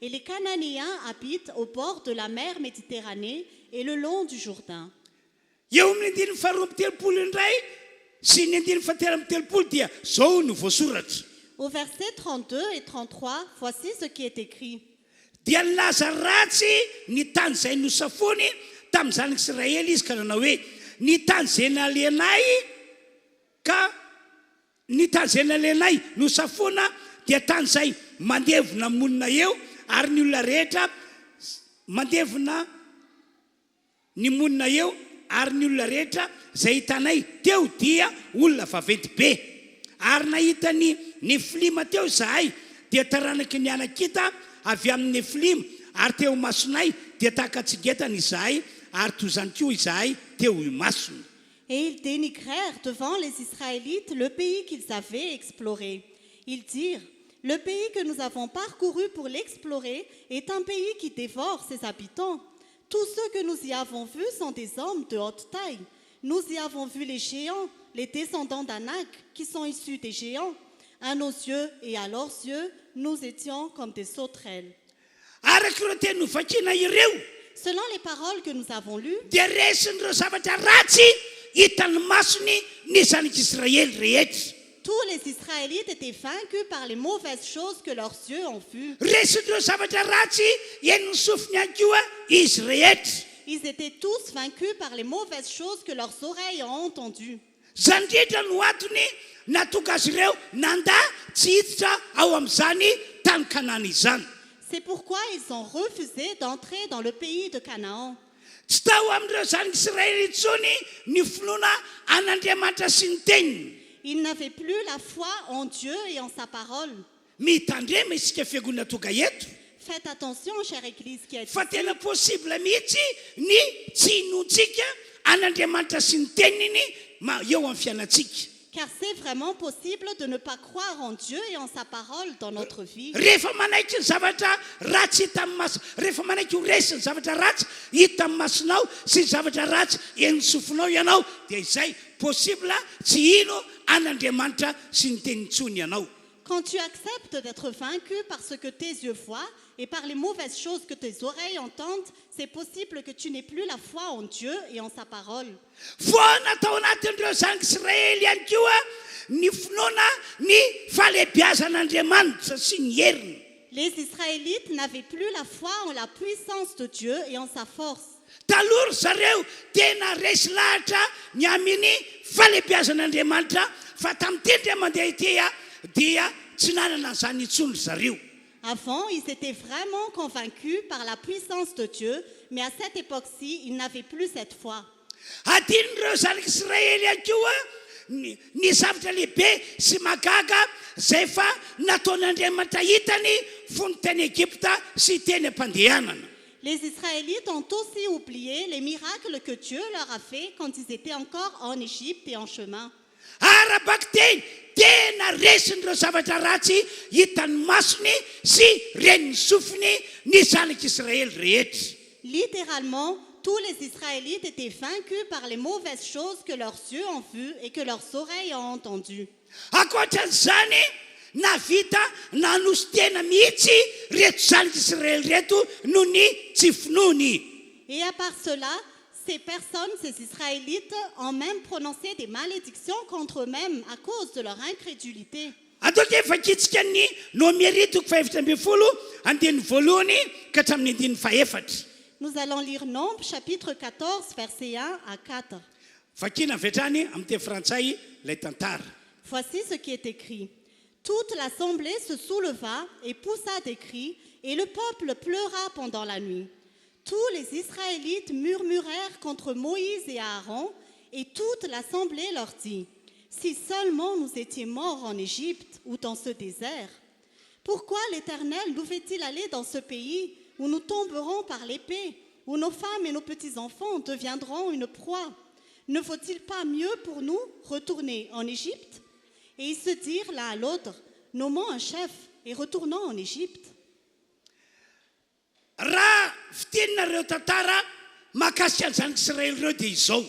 et les Cananéens habitent au bord de la mer Méditerranée et le long du Jourdain. Eo amin'ny andininy faharoa amby telopolo indray sy ny andininy fahatelo amby telopolo dia zao no voasoratra. Au verset 32 et 33, voici ce qui est écrit. Dia nilaza ratsy ny tany izay nosafony tamin'ny zanak'Israely izy ka nanao hoe ny tany izay nalenay nosafona dia tany izay mandevona monina eo ary ny olona rehetra mandevona ny monina eo ary ny olona rehetra izay hitanay teo dia olona vaventy be. Ary nahita ny filima teo izahay dia taranaky ny anakita avy amin'ny filima ary teo masonay dia tahaka tsigentana izahay ary tozany koa izahay teo masony. Et ils dénigrèrent devant les Israélites le pays qu'ils avaient exploré. Ils dirent, le pays que nous avons parcouru pour l'explorer est un pays qui dévore ses habitants. Tous ceux que nous y avons vus sont des hommes de haute taille. Nous y avons vu les géants, les descendants d'Anak, qui sont issus des géants. À nos yeux et à leurs yeux, nous étions comme des sauterelles. Selon les paroles que nous avons lues, tous les Israélites étaient vaincus par les mauvaises choses que leurs yeux ont vues. Ils étaient tous vaincus par les mauvaises choses que leurs oreilles ont entendues. C'est pourquoi ils ont refusé d'entrer dans le pays de Canaan. Ils n'avaient plus la foi en Dieu et en sa parole. Faites attention, chère Église qui est fa ici, tena possible mihitsy ny tsy inontsika an'Andriamanitra sy ny teniny eo amin'ny fiainatsika. car c'est vraiment possible de ne pas croire en Dieu et en sa parole dans notre vie. Rehefa manaiky ny zavatra ratsy hita amin'ny maso, rehefa manaiky ho resy ny zavatra ratsy hita amin'ny masonao sy zavatra ratsy eny sofinao ianao, dia izay possible tsy ino an'Andriamanitra sy ny tenintsony ianao. Quand tu acceptes d'être vaincu par ce que tes yeux voient et par les mauvaises choses que tes oreilles entendent, c'est possible que tu n'aies plus la foi en Dieu et en sa parole. Foana tao anatin'ireo zanak'Israely ihany koa ny finoana ny fahalebiazan'Andriamanitra sy ny heriny. Les Israélites n'avaient plus la foi en la puissance de Dieu et en sa force. Talory zareo tena resy lahatra ny amin'ny fahalebiazan'Andriamanitra, fa tamin'ny tendry mandeha ity dia tsy nanana an'izany intsony zareo. Avant, ils étaient vraiment convaincus par la puissance de Dieu, mais à cette époque-ci, ils n'avaient plus cette foi. Adin'ireo zanak'Israely ihany koa ny zavatra lehibe sy magaga zay fa nataon'Andriamanitra hitany fony teny Egypta sy teny ampandehanana. Les Israélites ont aussi oublié les miracles que Dieu leur a fait quand ils étaient encore en Égypte et en chemin. Arabaky teny tena resin'ireo zavatra ratsy hitan'ny masony sy reniny sofiny ny zanak'Israely rehetra. Littéralement, tous les Israélites étaient vaincus par les mauvaises choses que leurs yeux ont vues et que leurs oreilles ont entendues. Ankoatran'izany navita nanosy tena mihitsy reto zanak'Israely reto noho ny tsy finoany. Et à part cela, ces personnes, ces Israélites, ont même prononcé des malédictions contre eux-mêmes à cause de leur incrédulité. Ataoko efa kitsika ny Nomerito 5:4. Nous allons lire Nombre, chapitre 14, versets 1 à 4. Vakina vetrany amin'ny teny frantsay lay tantara. Voici ce qui est écrit. Toute l'assemblée se souleva et poussa des cris, et le peuple pleura pendant la nuit. Tous les Israélites murmurèrent contre Moïse et Aaron, et toute l'assemblée leur dit, « Si seulement nous étions morts en Égypte ou dans ce désert, pourquoi l'Éternel nous fait-il aller dans ce pays où nous tomberons par l'épée, où nos femmes et nos petits-enfants deviendront une proie? Ne vaut-il pas mieux pour nous retourner en Égypte? » Et ils se dirent l'un à l'autre, « Nommons un chef et retournons en Égypte. » Raha fiteninareo tantara mahakasika ny zanak'Israely ireo dia izao.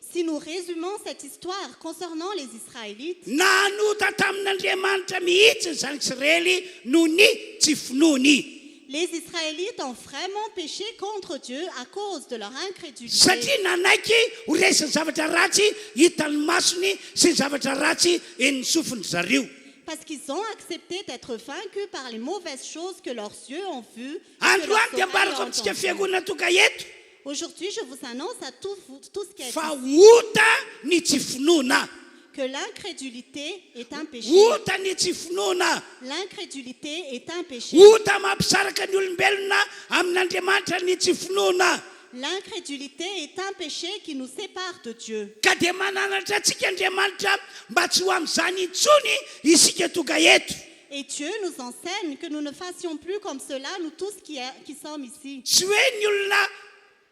Si nous résumons cette histoire concernant les Israélites, Nanota tamin'Andriamanitra mihitsy ny zanak'Israely noho ny tsy finoany. les Israélites ont vraiment péché contre Dieu à cause de leur incrédulité. Satria nanaiky ho resiny zavatra ratsy hitan'ny masony sy ny zavatra ratsy eny sofiny zareo. Parce qu'ils ont accepté d'être vaincus par les mauvaises choses que leurs yeux ont vues. et que Androany leurs dia oreilles ambarako ont amintsika entendues. fiangonana toka eto Aujourd'hui, je vous annonce à tout ce qui est fa ici, ota ny tsy finoana. que l'incrédulité est un péché. Ota ny tsy finoana. L'incrédulité est un péché. Ota mampisaraka ny olombelona amin'Andriamanitra ny tsy finoana. L'incrédulité est un péché qui nous sépare de Dieu. Ka dia mananatra antsika Andriamanitra mba tsy ho amin'izany intsony isika toka eto. Et Dieu nous enseigne que nous ne fassions plus comme cela, nous tous qui sommes ici. Tsy hoe ny olona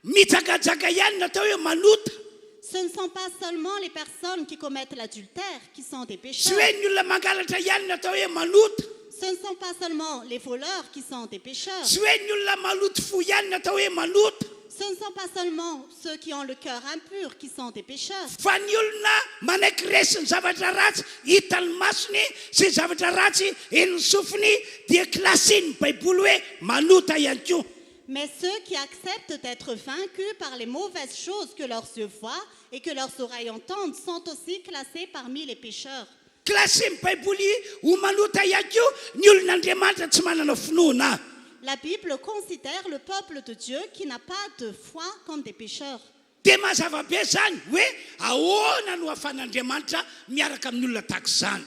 mijagajaka ihany natao hoe manota. Ce ne sont pas seulement les personnes qui commettent l'adultère qui sont des Tsy pécheurs. hoe ny olona mangalatra ihany natao hoe manota. Ce ne sont pas seulement les voleurs qui sont des pécheurs. Tsy hoe ny olona maloto fo ihany natao hoe manota. Ce ne sont pas seulement ceux qui ont le cœur impur qui sont des pécheurs. Fa ny olona manaiky resiny zavatra ratsy hitan'ny masony sy zavatra ratsy eny sofiny dia klasiny Baiboly hoe manota ihany koa. Mais ceux qui acceptent d'être vaincus par les mauvaises choses que leurs yeux voient et que leurs oreilles entendent sont aussi classés parmi les pécheurs. Klasiny Baiboly ho manota ihany koa ny olon'Andriamanitra tsy manana finoana. La Bible considère le peuple de Dieu qui n'a pas de foi comme des pécheurs. Dia mazava be zany hoe ahoana no ahafahan'Andriamanitra miaraka amin'ny olona tahaka izany.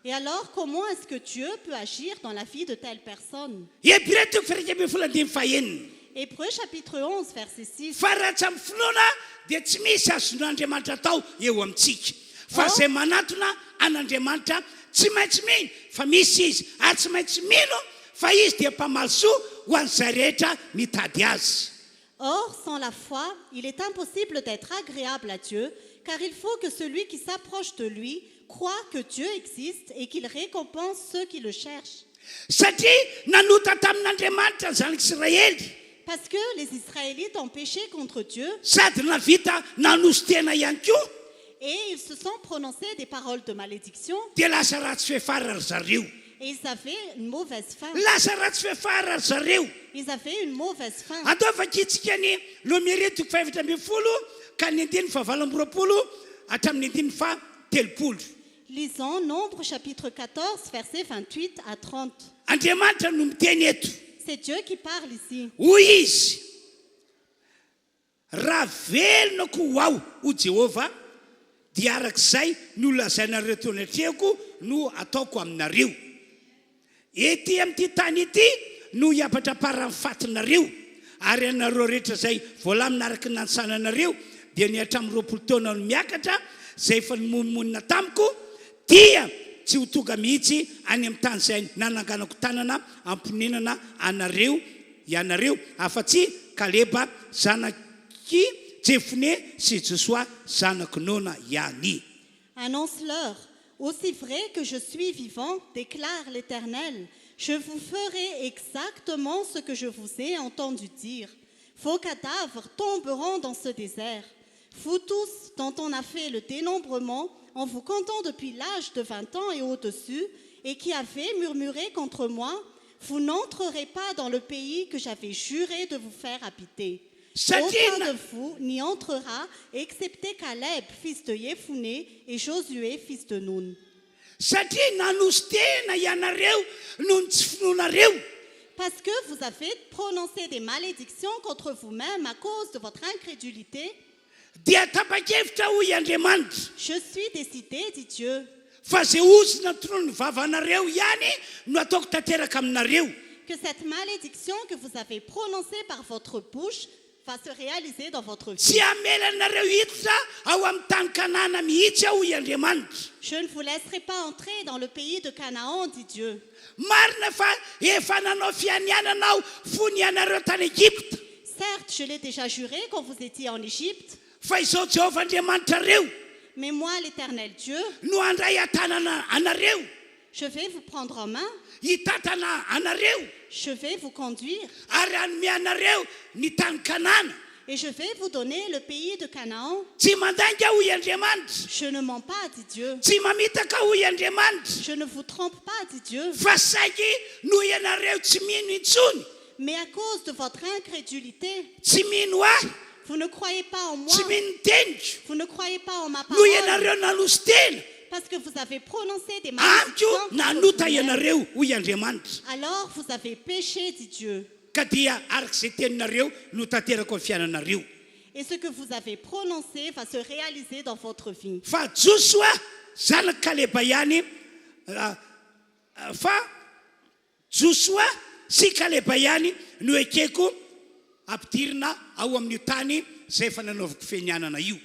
Et alors, comment est-ce que Dieu peut agir dans la vie de telles personnes? Hébreux 11:5. Hébreux chapitre 11, verset 6. Fa raha tsy amin'ny finoana dia tsy misy azon'Andriamanitra atao eo amintsika. Fa zay manatona an'Andriamanitra tsy maintsy mino fa misy izy, ary tsy maintsy mino fa izy dia mpamaly soa ho an'izay rehetra mitady azy. Or, sans la foi, il est impossible d'être agréable à Dieu, car il faut que celui qui s'approche de lui croit que Dieu existe et qu'il récompense ceux qui le cherchent. Satria nanota tamin'Andriamanitra ny zanak'Israely. Parce que les Israélites ont péché contre Dieu Sady navita nanosy tena ihany koa. et ils se sont prononcés des paroles de malédiction Dia lasa ratsy fehefara ry zareo. et ils avaient une mauvaise fin. Lasa ratsy fehefara ry zareo. Ils avaient une mauvaise fin. Ataovaka itsika ny lomere toko faefatra ambin'ny folo ka ny andiny fahavalo amby roapolo hatramin'ny andiny fa telopolo. Lisons Nombre chapitre 14, versets 28 à 30. Andriamanitra no miteny eto. C'est Dieu qui parle ici. Hoy izy, raha velonako ho aho ho Jehova, dia arak'izay no lazainareo teo anatrehako no ataoko aminareo. Ety amin'ity tany ity no hiapatraparan'ny fatinareo, ary anareo rehetra izay voalamina araka ny nansananareo dia ny hatramin'ny 20 taona no miakatra izay efa nomonmonina tamiko, dia tsy ho tonga mihitsy any amin'ny tany izay nananganako tanana amponinana anareo ianareo afa-tsy Kaleba zanaky Jefone sy Joshua zanaky Nona ihany. Annonce-leur, aussi vrai que je suis vivant, déclare l'Éternel, je vous ferai exactement ce que je vous ai entendu dire. Vos cadavres tomberont dans ce désert. Vous tous dont on a fait le dénombrement, en vous comptant depuis l'âge de 20 ans et au-dessus, et qui avez murmuré contre moi, vous n'entrerez pas dans le pays que j'avais juré de vous faire habiter. Aucun de vous n'y entrera, excepté Caleb, fils de Yefune, et Josué, fils de Nun. Satria nanosy tena ianareo noho ny tsy finoanareo. Parce que vous avez prononcé des malédictions contre vous-même à cause de votre incrédulité, Dia tapa-kevitra hoy Andriamanitra, je suis décidé, dit Dieu, fa zay ozina torono vavanareo ihany no ataoko tanteraka aminareo. que cette malédiction que vous avez prononcée par votre bouche va se réaliser dans votre vie. Tsy amelanareo hiditra ao amin'ny tany Kanana mihitsy aho hoy Andriamanitra. Je ne vous laisserai pas entrer dans le pays de Canaan, dit Dieu. Marina fa efa nanao fianiananao fony ianareo tany Egypte. Certes, je l'ai déjà juré quand vous étiez en Égypte, Fa izao Jehovah Andriamanitra reo mais moi, l'Éternel Dieu, no handray atanana anareo, je vais vous prendre en main, hitatana anareo, je vais vous conduire ary hanome anareo ny tany Kanana. et je vais vous donner le pays de Canaan. Tsy mandanga hoy Andriamanitra, Je ne mens pas, dit Dieu. tsy mamitaka hoy Andriamanitra, Je ne vous trompe pas, dit Dieu. fa saky noho ianareo tsy mino intsony, Mais à cause de votre incrédulité, tsy mino ahy, vous ne croyez pas en moi, tsy mino teniko, vous ne croyez pas en ma noho parole, ianareo nanosy tena, parce que vous avez prononcé des amiko malédictions contre nanota vous-même. ianareo hoy Andriamanitra. Alors vous avez péché, dit Dieu. Ka dia arak'izay teninareo no tanterako ny fiainanareo. Et ce que vous avez prononcé va se réaliser dans votre vie. Fa Joshua zanaky Kaleba ihany, fa Joshua sy Kaleba ihany no ekeko ampidirina ao amin'io tany izay efa nanaovako fianianana io.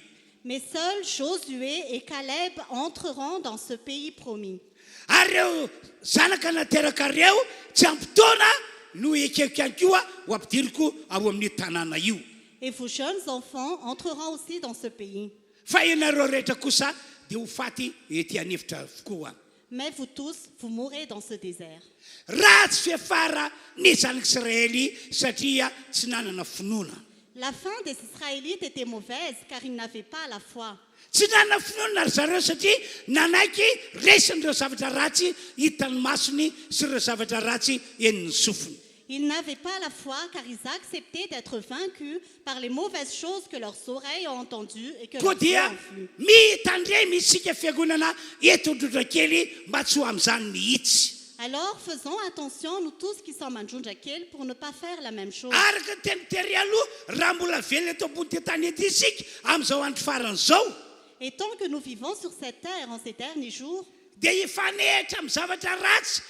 Mais seuls Josué et Caleb entreront dans ce pays promis. Ary reo zanaka nateraka reo tsy ampitoana no ekeko ihany koa ho ampidiriko ao amin'io tanàna io. Et vos jeunes enfants entreront aussi dans ce pays. Fa ianareo rehetra kosa dia ho faty ety anefitra avokoa. Mais vous tous, vous mourrez dans ce désert. Ratsy fiafara ny zanak'Israely satria tsy nanana finoana. La fin des Israélites était mauvaise car ils n'avaient pas la foi. Tsy nanana finoana ry zareo satria nanaiky resin'ireo zavatra ratsy hitany masony sy ireo zavatra ratsy eniny sofiny. Ils n'avaient pas la foi car ils acceptaient d'être vaincus par les mauvaises choses que leurs oreilles ont entendues et que Koa leurs yeux dia ont vues. mitandremy isika fiangonana eto Androndrakely mba tsy ho amin'izany mihitsy. Alors faisons attention, nous tous qui sommes à Ndjundjakely, pour ne pas faire la même chose. Araka ny teny tery aloha raha mbola velona eto ambony ty tany ety isika amin'izao andro faran'izao Et tant que nous vivons sur cette terre en ces derniers jours, dia hifanehitra amin'ny zavatra ratsy.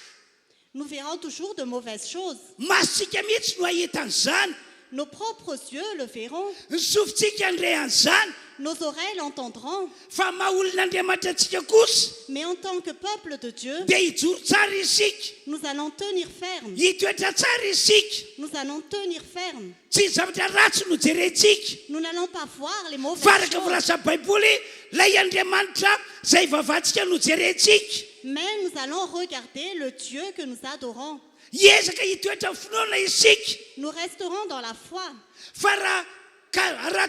nous verrons toujours de mauvaises choses. Masontsika mihitsy no ahitan'izany, Nos propres yeux le verront. ny sofintsika ndray an'izany. nos oreilles l'entendront, fa maha-olon'Andriamanitra antsika kosa mais en tant que peuple de Dieu, dia hijoro tsara isika, nous allons tenir ferme. hitoetra tsara isika, Nous allons tenir ferme. tsy zavatra ratsy no jerentsika. Nous n'allons pas voir les mauvaises Faraka choses, volasa baiboly lay Andriamanitra zay vavantsika no jerentsika. mais nous allons regarder le Dieu que nous adorons. Hiezaka hitoetra finoana isika. Nous resterons dans la foi. Fa raha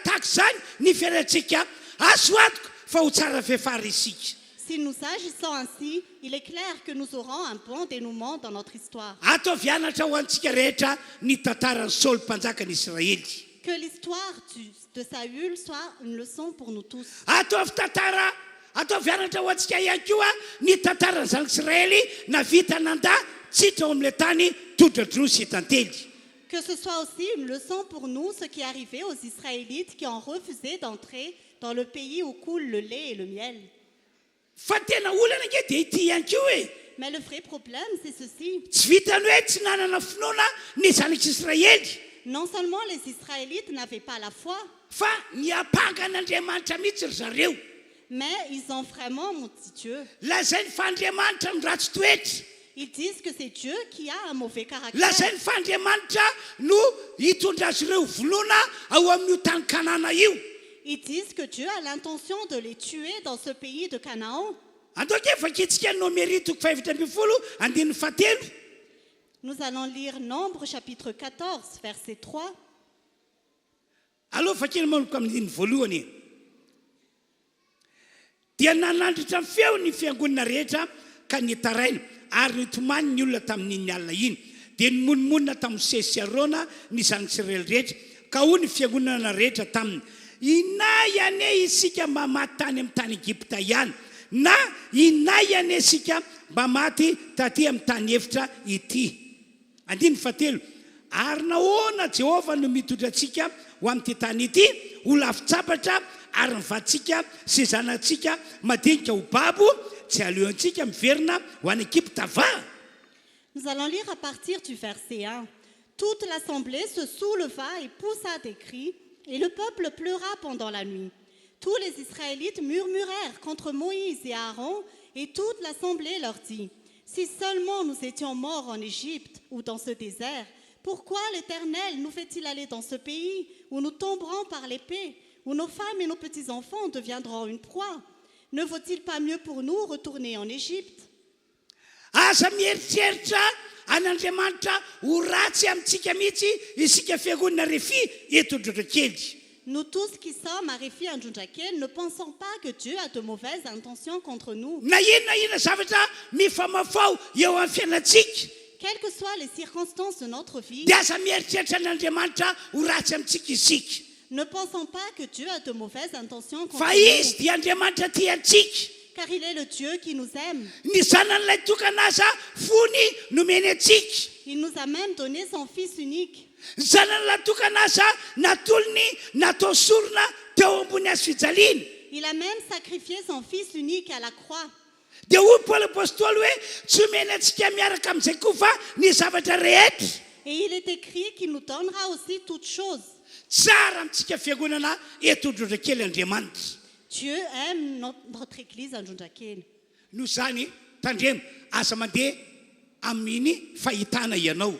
tahaka izany ny fiainantsika, azo atoko fa ho tsara fefara isika. Si nous agissons ainsi, il est clair que nous aurons un bon dénouement dans notre histoire. Ataovy anatra ho antsika rehetra ny tantaran'ny Saoly mpanjakan'Israely. Que l'histoire de Saül soit une leçon pour nous tous. Ataovy anatra ho antsika ihany koa ny tantaran'ny zanak'Israely navita nandà tsitra ao amin'ilay tany todradro sy tantely. Que ce soit aussi une leçon pour nous, ce qui est arrivé aux Israélites qui ont refusé d'entrer dans le pays où coule le lait et le miel. Fa tena olana nge dia ity ihany koa e. Mais le vrai problème, c'est ceci. Tsy vitany hoe tsy nanana finoana ny zanak'Israely, Non seulement les Israélites n'avaient pas la foi, fa niapangan'Andriamanitra mihitsy ry zareo. mais ils ont vraiment menti Dieu. Lazainy fa Andriamanitra no ratsy toetra. Ils disent que c'est Dieu qui a un mauvais caractère. Lazainy fa Andriamanitra no hitondra azy ireo vonoana ao amin'io tany Kanana io. Ils disent que Dieu a l'intention de les tuer dans ce pays de Canaan. Antoky efa kitsika Nomery toko 7:7. Nous allons lire Nombre chapitre 14, verset 3. Aloha fakely manoko amin'ny voalohany. Dia nanandritra ny feo ny fiangonana rehetra ka nitaraina ary nitomany ny olona tamin'iny alina iny. Dia nimonmonina tamin'ny Mosesy sy Arona ny zanak'Israely rehetra ka hoy ny fiangonana rehetra taminy: inay ane isika mba maty tany amin'ny tany Egipta ihany, na inay ane isika mba maty taty amin'ny tany efitra ity. 7. Ary nahoana Jehova no mitondra antsika ho amin'ity tany ity ho lafitsapatra ary nivatsika sy zanantsika madinika ho babo, tsy aleontsika miverina ho any Egypta va. Nous allons lire à partir du verset 1. Toute l'assemblée se souleva et poussa des cris, et le peuple pleura pendant la nuit. Tous les Israélites murmurèrent contre Moïse et Aaron, et toute l'assemblée leur dit: si seulement nous étions morts en Égypte ou dans ce désert, pourquoi l'Éternel nous fait-il aller dans ce pays où nous tomberons par l'épée, où nos femmes et nos petits-enfants deviendront une proie? Ne vaut-il pas mieux pour nous retourner en Égypte? Aza mieritreritra an'Andriamanitra ho ratsy amintsika mihitsy isika fiangonana Refy eto Androndrakely. Nous tous qui sommes à Refy Androndrakel ne pensons pas que Dieu a de mauvaises intentions contre nous. Na inona zavatra mifamafao eo amin'ny fiainantsika, Quelles que soient les circonstances de notre vie, dia aza mieritreritra an'Andriamanitra ho ratsy amintsika isika. ne pensons pas que Dieu a de mauvaises intentions contre Fa izy nous, dia Andriamanitra tia antsika. car il est le Dieu qui nous aime. Ny zanan'ilay tokan'asa fony nomeny antsika. Il nous a même donné son Fils unique. Zanan'ilay tokan'asa natolony natao sorona teo ambony hazo fijaliana. Il a même sacrifié son Fils unique à la croix. Dia hoy Paoly apôstôly hoe tsy omena antsika miaraka amin'izay koa fa ny zavatra rehetra. Et il est écrit qu'il nous donnera aussi toutes choses. Tsara amintsika fiangonana eto Androndrakely Andriamanitra. Dieu aime notre église Androndrakel. Noho izany tandremo aza mandeha amin'ny fahitana ianao,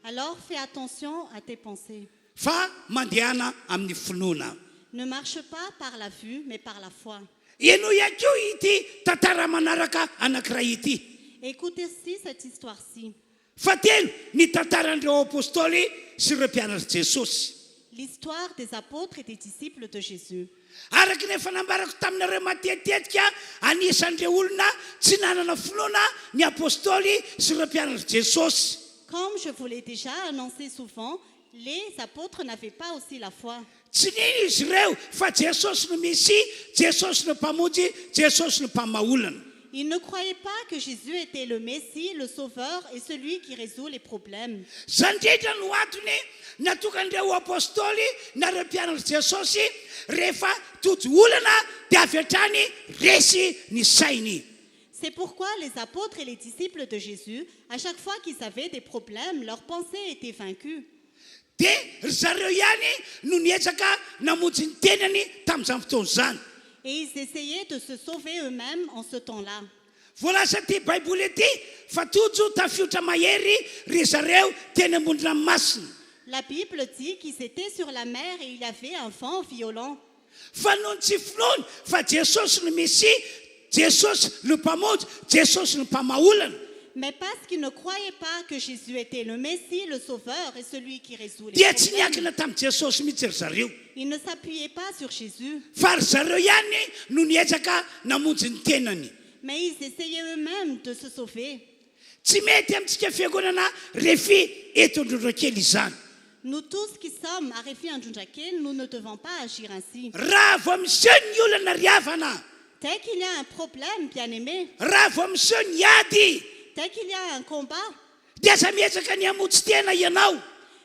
Alors fais attention à tes pensées. fa mandehana amin'ny finoana. Ne marche pas par la vue, mais par la foi. Ianao ihany koa ity tantara manaraka anankiray ity. Écoutez aussi cette histoire-ci. Fatelo ny tantaran'ireo apôstôly sy ireo mpianatra Jesosy. L'histoire des apôtres et des disciples de Jésus. Araka ny efa nambarako taminareo matetika anisan'ireo olona tsy nanana finoana ny apôstôly sy ireo mpianatra Jesosy. Comme je vous l'ai déjà annoncé souvent, les apôtres n'avaient pas aussi la foi. Tsy nino izy ireo fa Jesosy no misy, Jesosy no mpamonjy, Jesosy no mpamaolana. Ils ne croyaient pas que Jésus était le Messie, le Sauveur et celui qui résout les problèmes. Zany indrindra no antony natokan'ireo apôstôly na ireo mpianatra Jesosy rehefa tojo olana dia avy hatrany resy ny sainy. C'est pourquoi les apôtres et les disciples de Jésus, à chaque fois qu'ils avaient des problèmes, leurs pensées étaient vaincues. dia ry zareo ihany no niezaka namonjy ny tenany tamin'izany fotoana izany. Et ils essayaient de se sauver eux-mêmes en ce temps-là. Voalaza ty baiboly ety fa tojo tafiotra mahery ry zareo teny ambony ranomasina. La Bible dit qu'ils étaient sur la mer et il y avait un vent violent. Fa noho ny tsy finoany fa Jesosy no Mesia, Jesosy no mpamonjy, Jesosy no mpamaolana. Mais parce qu'ils ne croyaient pas que Jésus était le Messie, le Sauveur et celui qui résout les Dia tsy problèmes, niankina tamin'ny Jesosy mihitsy ry zareo. ils ne s'appuyaient pas sur Jésus, Fa ry zareo ihany no niezaka namonjy ny tenany. mais ils essayaient eux-mêmes de se sauver. Tsy mety amintsika fiangonana refy eto Androndrakely izany. Nous tous qui sommes à Réfi Androndrakely, nous ne devons pas agir ainsi. Raha vao miseho ny olana ry havana, Dès qu'il y a un problème, bien-aimé, raha vao miseho ny ady, dès qu'il y a un combat, dia aza miezaka ny hamonjy tena ianao.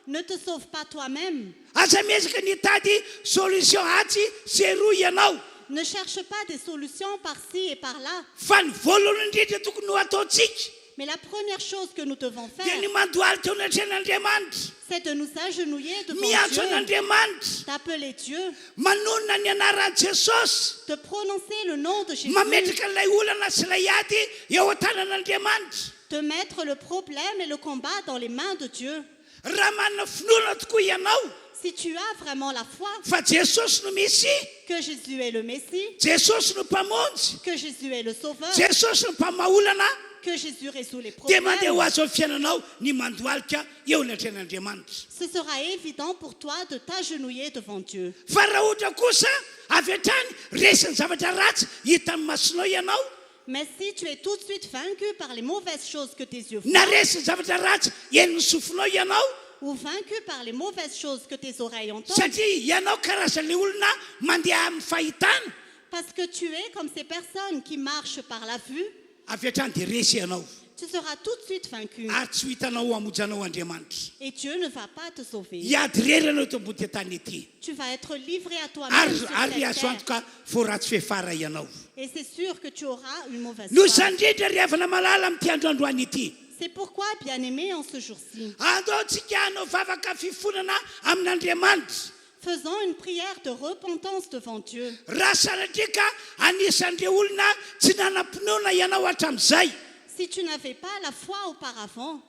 ne te sauve pas toi-même. Aza miezaka ny hitady solution hatsy sy roa ianao. Ne cherche pas des solutions par-ci et par-là. Fa ny voalohany indrindra tokony ho ataontsika Mais la première chose que nous devons dia faire, ny mandoaly teo anatrehan'Andriamanitra, c'est de nous agenouiller devant miantso Dieu, an'Andriamanitra, d'appeler Dieu, manonona ny anaran'i Jesosy, de prononcer le nom de Jésus, mametraka ilay olana sy ilay ady eo an-tanan'Andriamanitra. de mettre le problème et le combat dans les mains de Dieu. Raha manana finoana tokoa ianao Si tu as vraiment la foi fa Jesosy no Mesia, que Jésus est le Messie, Jesosy no mpamonjy, que Jésus est le Sauveur, Jesosy no mpamaolana, que Jésus résout les dia mandeha ho problèmes, azo amin'ny fiainanao ny mandoalika eo anatrehan'Andriamanitra. ce sera évident pour toi de t'agenouiller devant Dieu. Fa raha ohatra kosa avy hatrany resany zavatra ratsy hita amin'ny masonao ianao, Mais si tu es tout de suite vaincu par les mauvaises choses que tes yeux na voient, resany zavatra ratsy eny ny sofinao ianao, ou vaincu par les mauvaises choses que tes oreilles entendent, satria ianao karazan'ilay olona mandeha amin'ny fahitana, parce que tu es comme ces personnes qui marchent par la vue, avy hatrany dia resy ianao tu seras tout de suite vaincu. ary tsy ho hitanao hamonjanao Andriamanitra. Et Dieu ne va pas te sauver. Hiady reranao eto ambony tany ety. Tu vas être livré à toi-même sur Ary cette azo terre. antoka fo ratsy fefara ianao. Et c'est sûr que tu auras une mauvaise Noho foi. izany indrindra ry havana malala amin'ity androandroany ity. C'est pourquoi, bien-aimé, en ce jour-ci, Andaontsika hanao vavaka fifonana amin'Andriamanitra. faisons une prière de repentance devant Dieu. Raha sanadrika anisan'ireo olona tsy nanam-pinoana ianao hatramin'izay. Si tu n'avais pas la foi auparavant,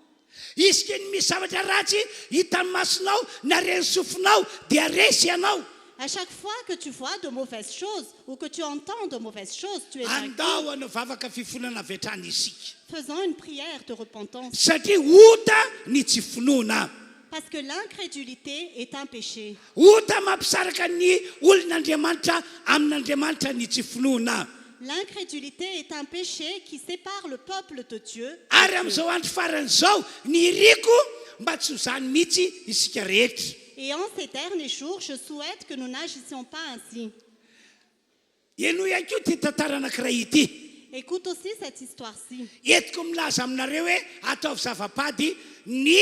Isika ny misy zavatra ratsy hita amin'ny masonao na reny sofinao dia resy ianao. à chaque fois que tu vois de mauvaises choses ou que tu entends de mauvaises choses, tu es vaincu. Andao hanao vavaka fifonana avy hatrany isika. Faisons une prière de repentance. Satria ota ny tsy finoana. Parce que l'incrédulité est un péché. Ota mampisaraka ny olon'Andriamanitra amin'Andriamanitra ny tsy finoana. L'incrédulité est un péché qui sépare le peuple de Dieu. Ary amin'izao andro faran'izao ny riko mba tsy ho zany mihitsy isika rehetra. Et en ces derniers jours, je souhaite que nous n'agissions pas ainsi. Eno ihany koa ty tantara anankiray ity. Écoute aussi cette histoire-ci. Etiko milaza aminareo hoe ataovy zavapady ny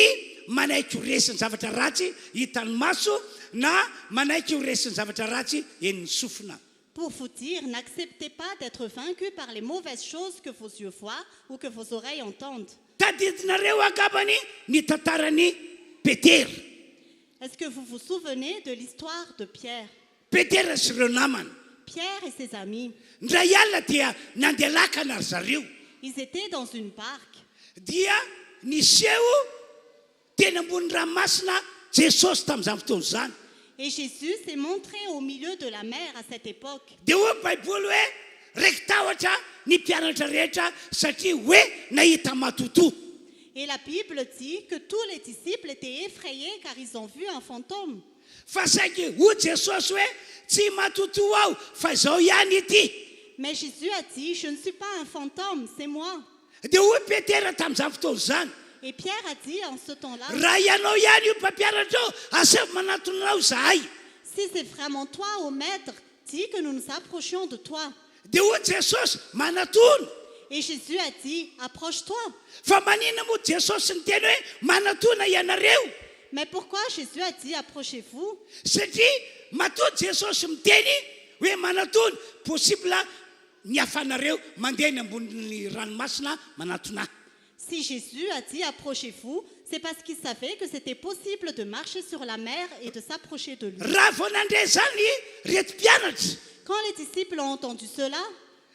manaiky ho resiny zavatra ratsy hitan'ny maso na manaiky ho resiny zavatra ratsy eny ny sofina. Pour vous dire, n'acceptez pas d'être vaincu par les mauvaises choses que vos yeux voient ou que vos oreilles entendent. Tadidinareo angambany ny tantarany Petera. Est-ce que vous vous souvenez de l'histoire de Pierre? Petera sy ireo namany. Pierre et ses amis, Ndray alina dia nandeha lakana ry zareo. ils étaient dans une barque. Dia niseho teny ambony ranomasina Jesosy tamin'izany fotoana izany. Et Jésus s'est montré au milieu de la mer à cette époque. Dia hoe baiboly hoe raiky tahotra ny mpianatra rehetra satria hoe nahita matoto. Et la Bible dit que tous les disciples étaient effrayés car ils ont vu un fantôme. Fa saingy ho Jesosy hoe tsy matoto aho fa izao ihany ity. Mais Jésus a dit, je ne suis pas un fantôme, c'est moi. Dia hoe Petera tamin'izany fotoana izany. Et Pierre a dit en ce temps-là, Raha ianao ihany io mpampianatra eo asavy manatona anao zahay. si c'est vraiment toi, ô maître, dis que nous nous approchions de toi. Dia hoe Jesosy manatono. Et Jésus a dit, approche-toi. Fa maninona moa Jesosy ny teny hoe manatona ianareo. Mais pourquoi Jésus a dit, approchez-vous? Satria matoa Jesosy miteny hoe manatona possible ny hafanareo mandeha ny ambony ranomasina manatona. Si Jésus a dit, approchez-vous, C'est parce qu'ils savaient que c'était possible de marcher sur la mer et de s'approcher de lui. raha vao nandray zany reto mpianatra Quand les disciples ont entendu cela,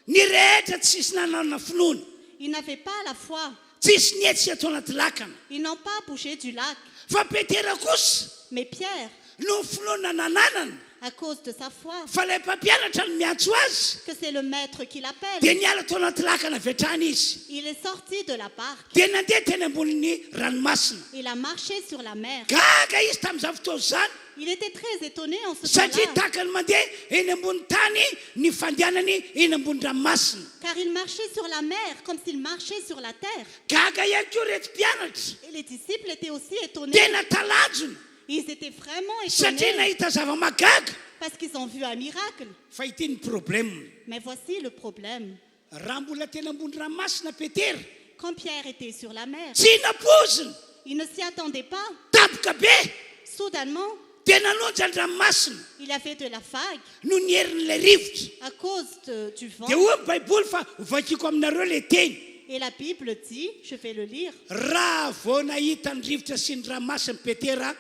ny rehetra tsisy nanana finoana ils n'avaient pas la foi. tsisy nietsy atao anaty lakana Ils n'ont pas bougé du lac. fa petera kosa Mais Pierre, no finoana nananana à cause de sa foi, fa ilay mpampianatra no miantso azy que c'est le maître qui l'appelle, dia niala tao anaty lakana vetrany izy il est sorti de la barque. dia nandeha teny ambonin'ny ranomasina Il a marché sur la mer. gaga izy tamin'izao fotoana zany Il était très étonné en ce satria temps-là, tahaka ny mandeha eny ambony tany ny fandehanany eny ambony ranomasina car il marchait sur la mer comme s'il marchait sur la terre. gaga ihany koa reto mpianatra Et les disciples étaient aussi étonnés. tena talanjona Ils étaient vraiment satria étonnés nahita zava-magaga parce qu'ils ont vu un miracle. fa ity ny problème Mais voici le problème. raha mbola tena ambony ranomasina petera Quand Pierre était sur la mer, tsy napozina il ne s'y attendait pas. tapoka be Soudainement, dia nanonja ny ranomasina il avait de la vague no ny herin'ilay rivotra à cause du vent. dia hoe baiboly fa hovakiko aminareo le teny Et la Bible dit, je vais le lire, raha vao nahita ny rivotra sy ny ranomasina petera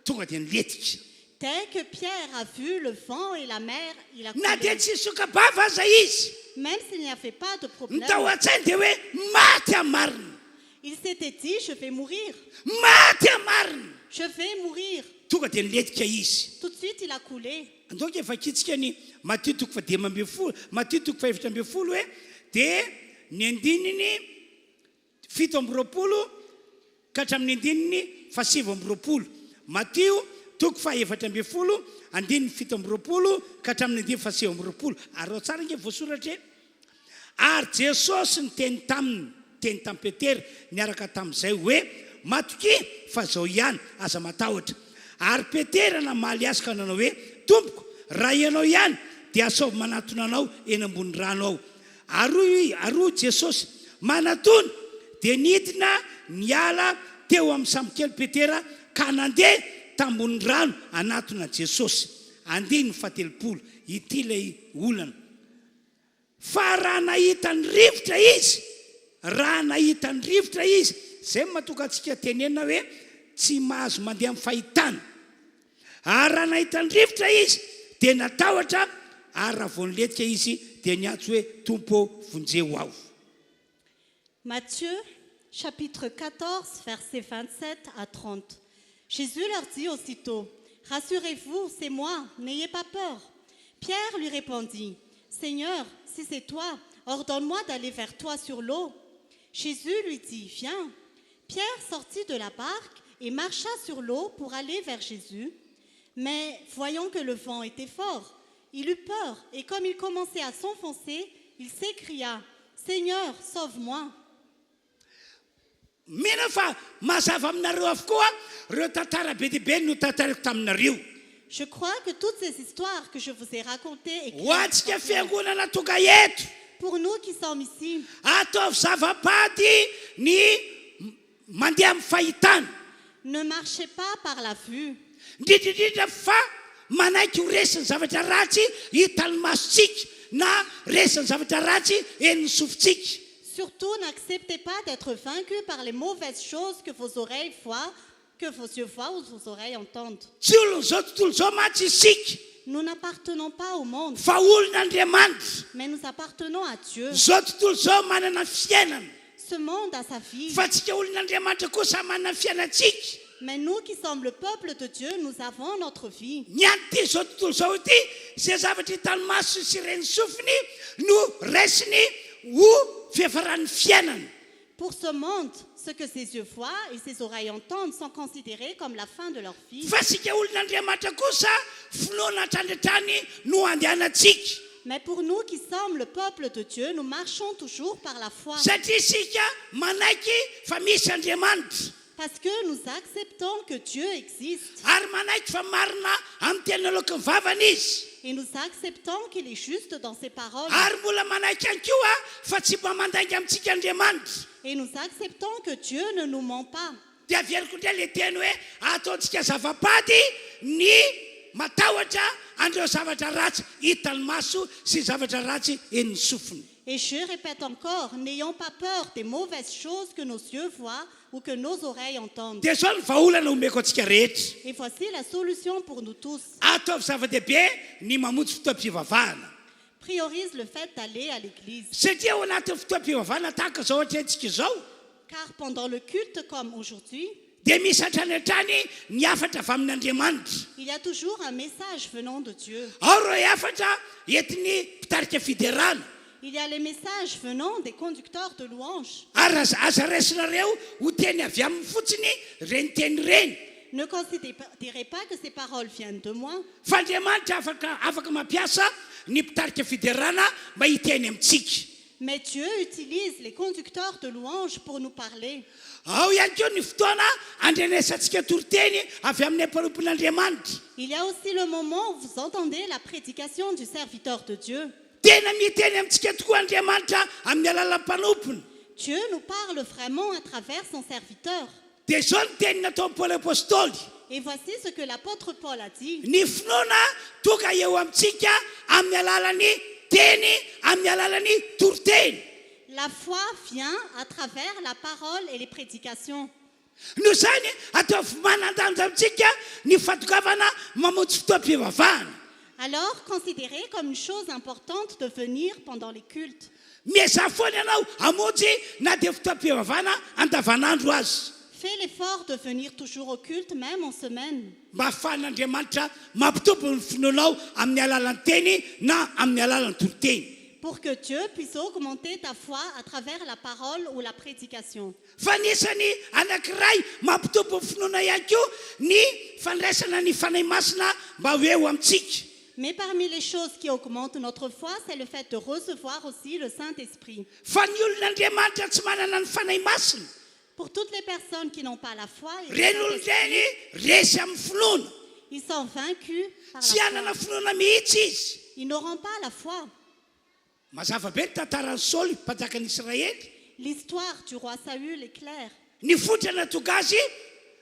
tonga dia niletika dès que Pierre a vu le vent et la mer, il a na dia coulé. tsy sokabava aza izy Même s'il n'y avait pas de problème, ny tao an-tsainy dia hoe maty amarina il s'était dit, je vais mourir, maty amarina je vais mourir. tonga dia niletika izy Tout de suite, il a coulé. andoka efa kitsika ny Matthieu toko fa dimy ambin'ny folo Matthieu toko fa efatra ambin'ny folo hoe dia ny andininy fito amby roapolo ka hatramin'ny andininy fa sivy amby roapolo Matthieu toko fa efatra ambin'ny folo andininy fito amby roapolo ka hatramin'ny andininy fa sivy amby roapolo ary ao tsara nge voasoratra ary Jesosy ny teny tamin'ny Petera niaraka tamin'izay hoe matoky fa zao ihany aza matahotra ary Petera namaly azy ka nanao hoe tompoko raha ianao ihany dia asaovy manatona anao eny ambony rano ao ary Jesosy manatona dia nidina niala teo amin'ny sambokely Petera ka nandeha tambony rano anatona Jesosy andiny fatelopolo ity lay olana fa raha nahita ny rivotra izy zay mahatonga antsika tenena hoe tsy mahazo mandeha amin'ny fahitana ary raha nahita ny rivotra izy dia natahotra ary raha vao niletika izy dia niantso hoe tompo vonjeo aho. Matthieu, chapitre 14, versets 27 à 30. Jésus leur dit aussitôt, « Rassurez-vous, c'est moi, n'ayez pas peur. » Pierre lui répondit, « Seigneur, si c'est toi, ordonne-moi d'aller vers toi sur l'eau. » Jésus lui dit, « Viens. » Pierre sortit de la barque et marcha sur l'eau pour aller vers Jésus. Mais voyant que le vent était fort, il eut peur et comme il commençait à s'enfoncer, il s'écria, « Seigneur, sauve-moi. » Mena fa mazava aminareo avokoa reo tantara be dia be no tantarako taminareo. Je crois que toutes ces histoires que je vous ai racontées et Ho antsika fiangonana tonga eto pour nous qui sommes ici, ataovy zava-pady ny mandeha amin'ny fahitana ne marchez pas par la vue, indrindrindrindra fa manaiky ho resiny zavatra ratsy hitan'ny masontsika na resiny zavatra ratsy eny ny sofintsika. surtout n'acceptez pas d'être vaincu par les mauvaises choses que vos oreilles voient, que vos yeux voient ou vos oreilles entendent. Tsy olon'izao tontolo izao mantsy isika Nous n'appartenons pas au monde, fa olon'Andriamanitra. mais nous appartenons à Dieu. Izao tontolo izao manana fiainana Ce monde a sa vie, fa tsika olon'Andriamanitra kosa manana fiainantsika. mais nous qui sommes le peuple de Dieu, nous avons notre vie. Ny an'ity zao tontolo izao ity zay zavatra hitan'ny maso sy reny sofiny no raisiny ho fiafaran'ny fiainana. Pour ce monde, ce que ses yeux voient et ses oreilles entendent sont considérés comme la fin de leur vie. Fa sika olon'Andriamanitra kosa finoana atrandratrany no andehanantsika. Mais pour nous qui sommes le peuple de Dieu, nous marchons toujours par la foi. Satria isika manaiky fa misy Andriamanitra Parce que nous acceptons que Dieu existe. ary manaiky fa marina amin'ny tena lokon'ny vavany izy. Et nous acceptons qu'il est juste dans ses paroles. Ary mbola manaiky ihany koa fa tsy mba mandainga amintsika Andriamanitra. Et nous acceptons que Dieu ne nous ment pas. Dia averiko indray le teny hoe ataontsika zava-pady ny matahotra andreo zavatra ratsy hitan'ny maso sy zavatra ratsy eny ny sofiny. Et je répète encore, n'ayons pas peur des mauvaises choses que nos yeux voient ou que nos oreilles entendent. dia zao ny vaolana omeko antsika rehetra Et voici la solution pour nous tous. ataovy zava-dehibe ny mamonjy fotoam-pivavahana Priorise le fait d'aller à l'église. satria ao anatin'ny fotoam-pivavahana tahaka zao ohatra antsika zao Car pendant le culte comme aujourd'hui, dia misy hatrany hatrany ny afatra avy amin'Andriamanitra il y a toujours un message venant de Dieu. ao ro afatra entiny mpitarika fiderana Il y a les messages venant des conducteurs de louanges. ary aza raisinareo ho teny avy amin'ny fotsiny reny teny reny Ne considérez pas que ces paroles viennent de moi, fa Andriamanitra afaka mampiasa ny mpitarika fiderana mba hiteny amintsika mais Dieu utilise les conducteurs de louanges pour nous parler. ao ihany keo ny fotoana andrenesantsika toriteny avy amin'ny ampanompon'Andriamanitra Il y a aussi le moment où vous entendez la prédication du serviteur de Dieu. tena miteny amintsika tokoa Andriamanitra amin'ny alalan'ny mpanompony Dieu nous parle vraiment à travers son serviteur. dia zao ny teny nataon'ny Paoly apôstôly Et voici ce que l'apôtre Paul a dit. ny finoana toka eo amintsika amin'ny alalan'ny teny amin'ny alalan'ny toriteny La foi vient à travers la parole et les prédications. no zany ataovy manandanja amintsika ny fatokavana mamonjy fotoam-pivavahana Alors, considérez comme une chose importante de venir pendant les cultes. miasa foana ianao amonjy na dia fotoam-pivavahana andavanandro azy Fais l'effort de venir toujours au culte, même en semaine. mba ahafahan'Andriamanitra mampitombo ny finoanao amin'ny alalan'ny teny na amin'ny alalan'ny toriteny Pour que Dieu puisse augmenter ta foi à travers la parole ou la prédication. fa nisany anankiray mampitombo ny finoana ihany koa ny fandraisana ny fanahy masina mba ho eo amintsika Mais parmi les choses qui augmentent notre foi, c'est le fait de recevoir aussi le Saint-Esprit. fa ny olon'Andriamanitra tsy manana ny fanahy masina Pour toutes les personnes qui n'ont pas la foi, et le reny olo Saint-Esprit, reny resy amin'ny finoana ils sont vaincus par tsy la anana foi. finoana mihitsy izy Ils n'auront pas la foi. mazava be ny tantaran'ny Saoly mpanjakan'Israely L'histoire du roi Saül est claire. ny fotrana tonga azy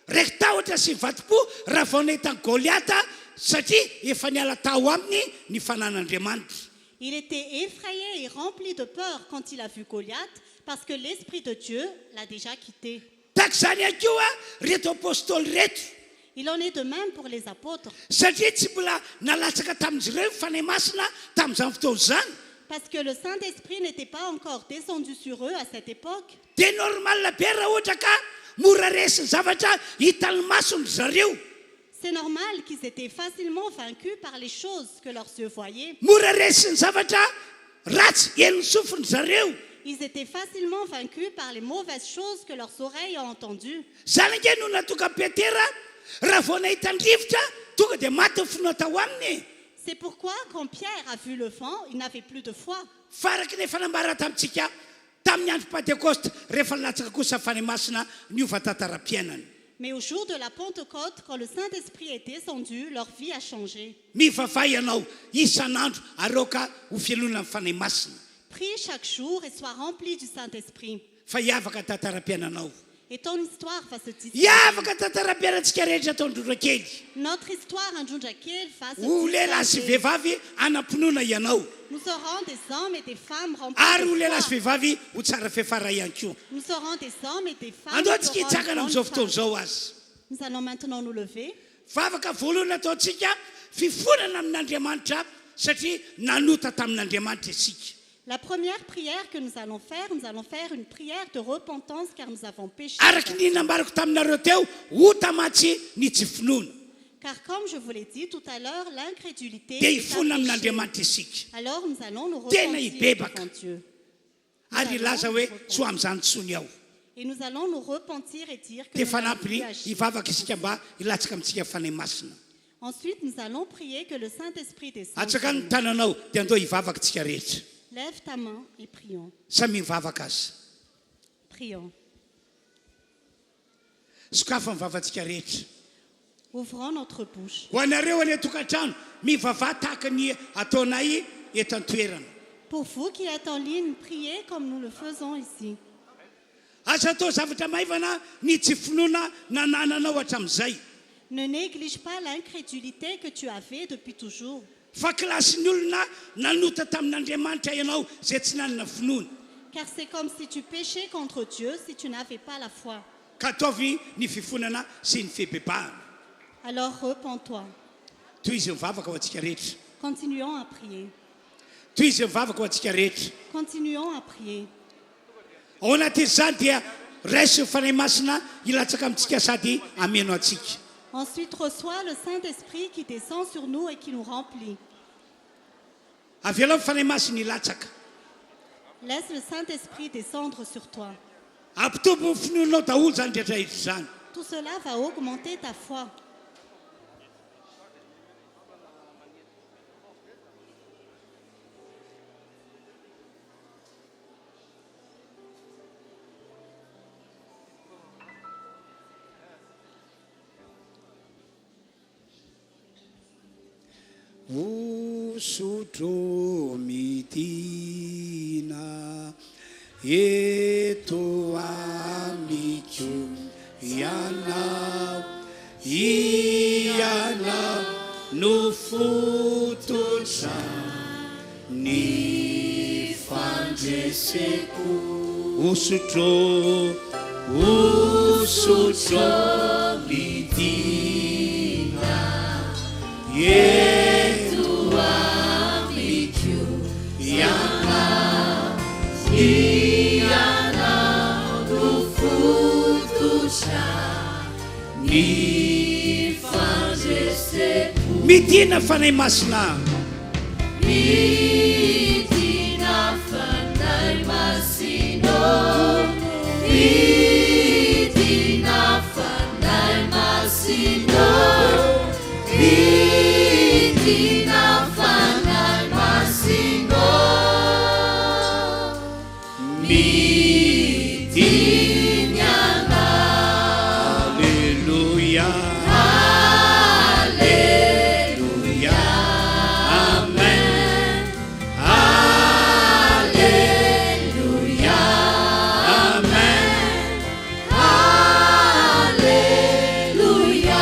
raiky tahotra sy mivati-po raha vao nahitany Goliata satria efa niala tao aminy ny fanan'Andriamanitra Il était effrayé et rempli de peur quand il a vu Goliath, parce que l'Esprit de Dieu l'a déjà quitté. tahaka izany ihany koa reto apôstôly reto Il en est de même pour les apôtres, satria tsy mbola nalatsaka tamin'izy ireo ny fanahy masina tamin'izany fotoana izany parce que le Saint-Esprit n'était pas encore descendu sur eux à cette époque. dia normal be raha ohatra ka mora resy ny zavatra hitan'ny masony zareo C'est normal qu'ils étaient facilement vaincus par les choses que leurs yeux voyaient. mora resy ny zavatra ratsy enony sofiny zareo Ils étaient facilement vaincus par les mauvaises choses que leurs oreilles ont entendues. zany nge no natoka Petera raha vao nahita ny rivotra tonga dia maty ny finoa tao aminy C'est pourquoi quand Pierre a vu le vent, il n'avait plus de foi. faraky nefa nambara tamintsika tamin'ny andro Pentecoste rehefa nilatsaka kosa fanahy masina niova tantara-piainana Mais au jour de la Pentecôte, quand le Saint-Esprit est descendu, leur vie a changé. mivavay ianao isan'andro areoka ho fialona amin'ny fanahy masina Prie chaque jour et sois rempli du Saint-Esprit. fa hiavaka tantara-piainanao Et ton histoire va se tisser. hiavaka tantara-piainantsika rehetra atao ndrondra kely Notre histoire en Junjakil va se ho lehilahy sy tisser. vehivavy anampinoana ianao Nous serons des hommes et des femmes ary ho remplis de lehilahy sy foi. vehivavy ho tsara fefara ihany koa Nous serons des hommes et des femmes andao qui tsika auront hitsakana une amin'izao bonne fotoana foi. izao azy Nous allons maintenant nous lever. fa afaka voalohany ataontsika fifonana amin'Andriamanitra satria nanota tamin'Andriamanitra isika La première prière que nous allons faire une prière de repentance car nous avons péché. araky ny nambarako taminareo teo ho tamatsy ny tsy finoana Car comme je vous l'ai dit tout à l'heure, l'incrédulité dia est hifona un péché. amin'Andriamanitra isika Alors nous allons nous Tena repentir hibebaka. devant Dieu. ary ilaza hoe so amin'izany tsony ao Et nous allons nous repentir et dire que dia nous n'avons fanampy plus agi. hivavaka isika mba hilatsaka amintsika fanahy masina Ensuite, nous allons prier que le Saint-Esprit descende. atsaka sur ny nous. tananao dia andao hivavaka tsika rehetra Lève ta main et prions. samy mivavaka azy Prions. sokafa mivavatsika rehetra Ouvrons notre bouche. ho anareo any tokantrano mivava tahaka ny ataonay eto an-toerana Pour vous qui êtes en ligne, priez comme nous le faisons ici. asa atao zavatra maivana ny tsy finoana nanananao hatramin'izay Ne néglige pas l'incrédulité que tu avais depuis toujours. fa klasin'ny olona nanota tamin'Andriamanitra ianao zay tsy nanana finoana. Car c'est comme si tu péchais contre Dieu si tu n'avais pas la foi. Ka ataovy ny fifonana sy ny fibebahana. Alors repens-toi. Toy izy mivavaka ho antsika rehetra. Continuons à prier. Toy izy mivavaka ho antsika rehetra. Continuons à prier. Ao anatin'izany dia raisy fanahy masina ilatsaka amintsika sady ameno antsika. Ensuite, reçois le Saint-Esprit qui descend sur nous et qui nous remplit. Avela fanahy masina ilatsaka. Laisse le Saint-Esprit descendre sur toi. Ampitombo finoanao daholo zany rehetra rehetra zany. Tout cela va augmenter ta foi. Usutro midina eto amiko ianao no fototra ny fandreseko. Usutro midina eto amiko ianao no fototra ny fandreseko. Midina fanahy masina. Midina fanahy masina. Midina fanahy masina. Midina fanahy masina. Midina. Alleluia. Alleluia. Amen. Alleluia. Amen. Alleluia.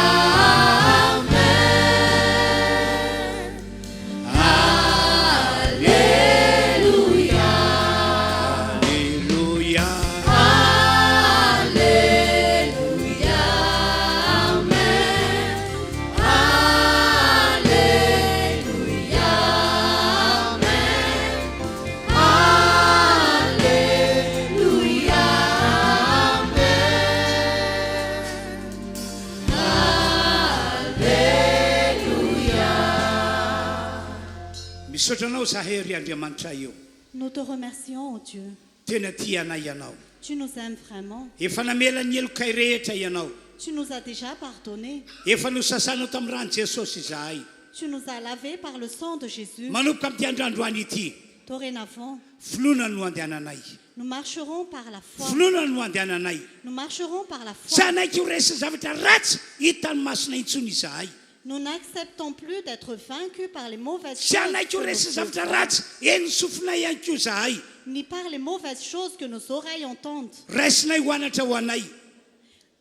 Misotranao zahay ry Andriamanitra io. Nous te remercions, ô Dieu. Tena tia anay ianao. Tu nous aimes vraiment. Efa namela ny elokay rehetra ianao. Tu nous as déjà pardonné. Efa nosasanao tamin'ny rano Jesosy izahay. Tu nous as lavés par le sang de Jésus. Manomboka amin'ity androandroany ity. Dorénavant, Finoana no andehananay. nous marcherons par la foi. Finoana no andehananay. Nous marcherons par la foi. Tsy anaiky ho resy zavatra ratsy hita ny masina intsony izahay. Nous n'acceptons plus d'être vaincus par les mauvaises Tsy choses anaiky ho que resy nos zavatra yeux ratsy eny sofinay ihany koa izahay. voient, ni par les mauvaises choses que nos oreilles entendent. Raisinay ho anatra ho anay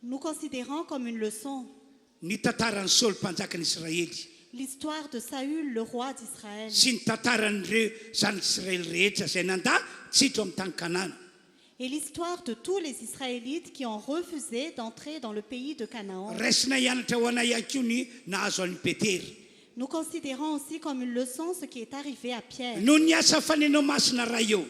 Nous considérons comme une leçon ny tantaran'ny Saoly mpanjakan'Israely l'histoire de Saül, le roi d'Israël, sy ny tantaran'ireo zanak'Israely rehetra izay nandà tsitro amin'ny tany Kanana. et l'histoire de tous les Israélites qui ont refusé d'entrer dans le pays de Canaan. Raisinay hianatra ho anay ihany koa ny nahazo an'i Petera. Nous considérons aussi comme une leçon ce qui est arrivé à Pierre. Noho ny asa fanenao masina raha eo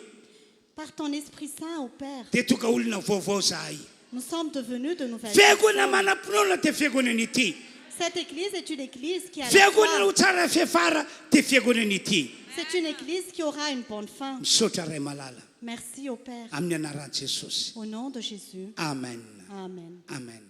Par ton Esprit Saint, ô Père, dia tonga olona vaovao zahay. nous sommes devenus de nouvelles Fiangonana personnes. manam-pinoana dia fiangonana ity. Cette église est une église qui a la Fiangonana ho foi. tsara fiafara dia fiangonana ity. C'est une église qui aura une bonne fin. Misaotra ray malala Merci au Père. amin'ny anaran'i Jesosy. Au nom de Jésus. Amen. Amen. Amen.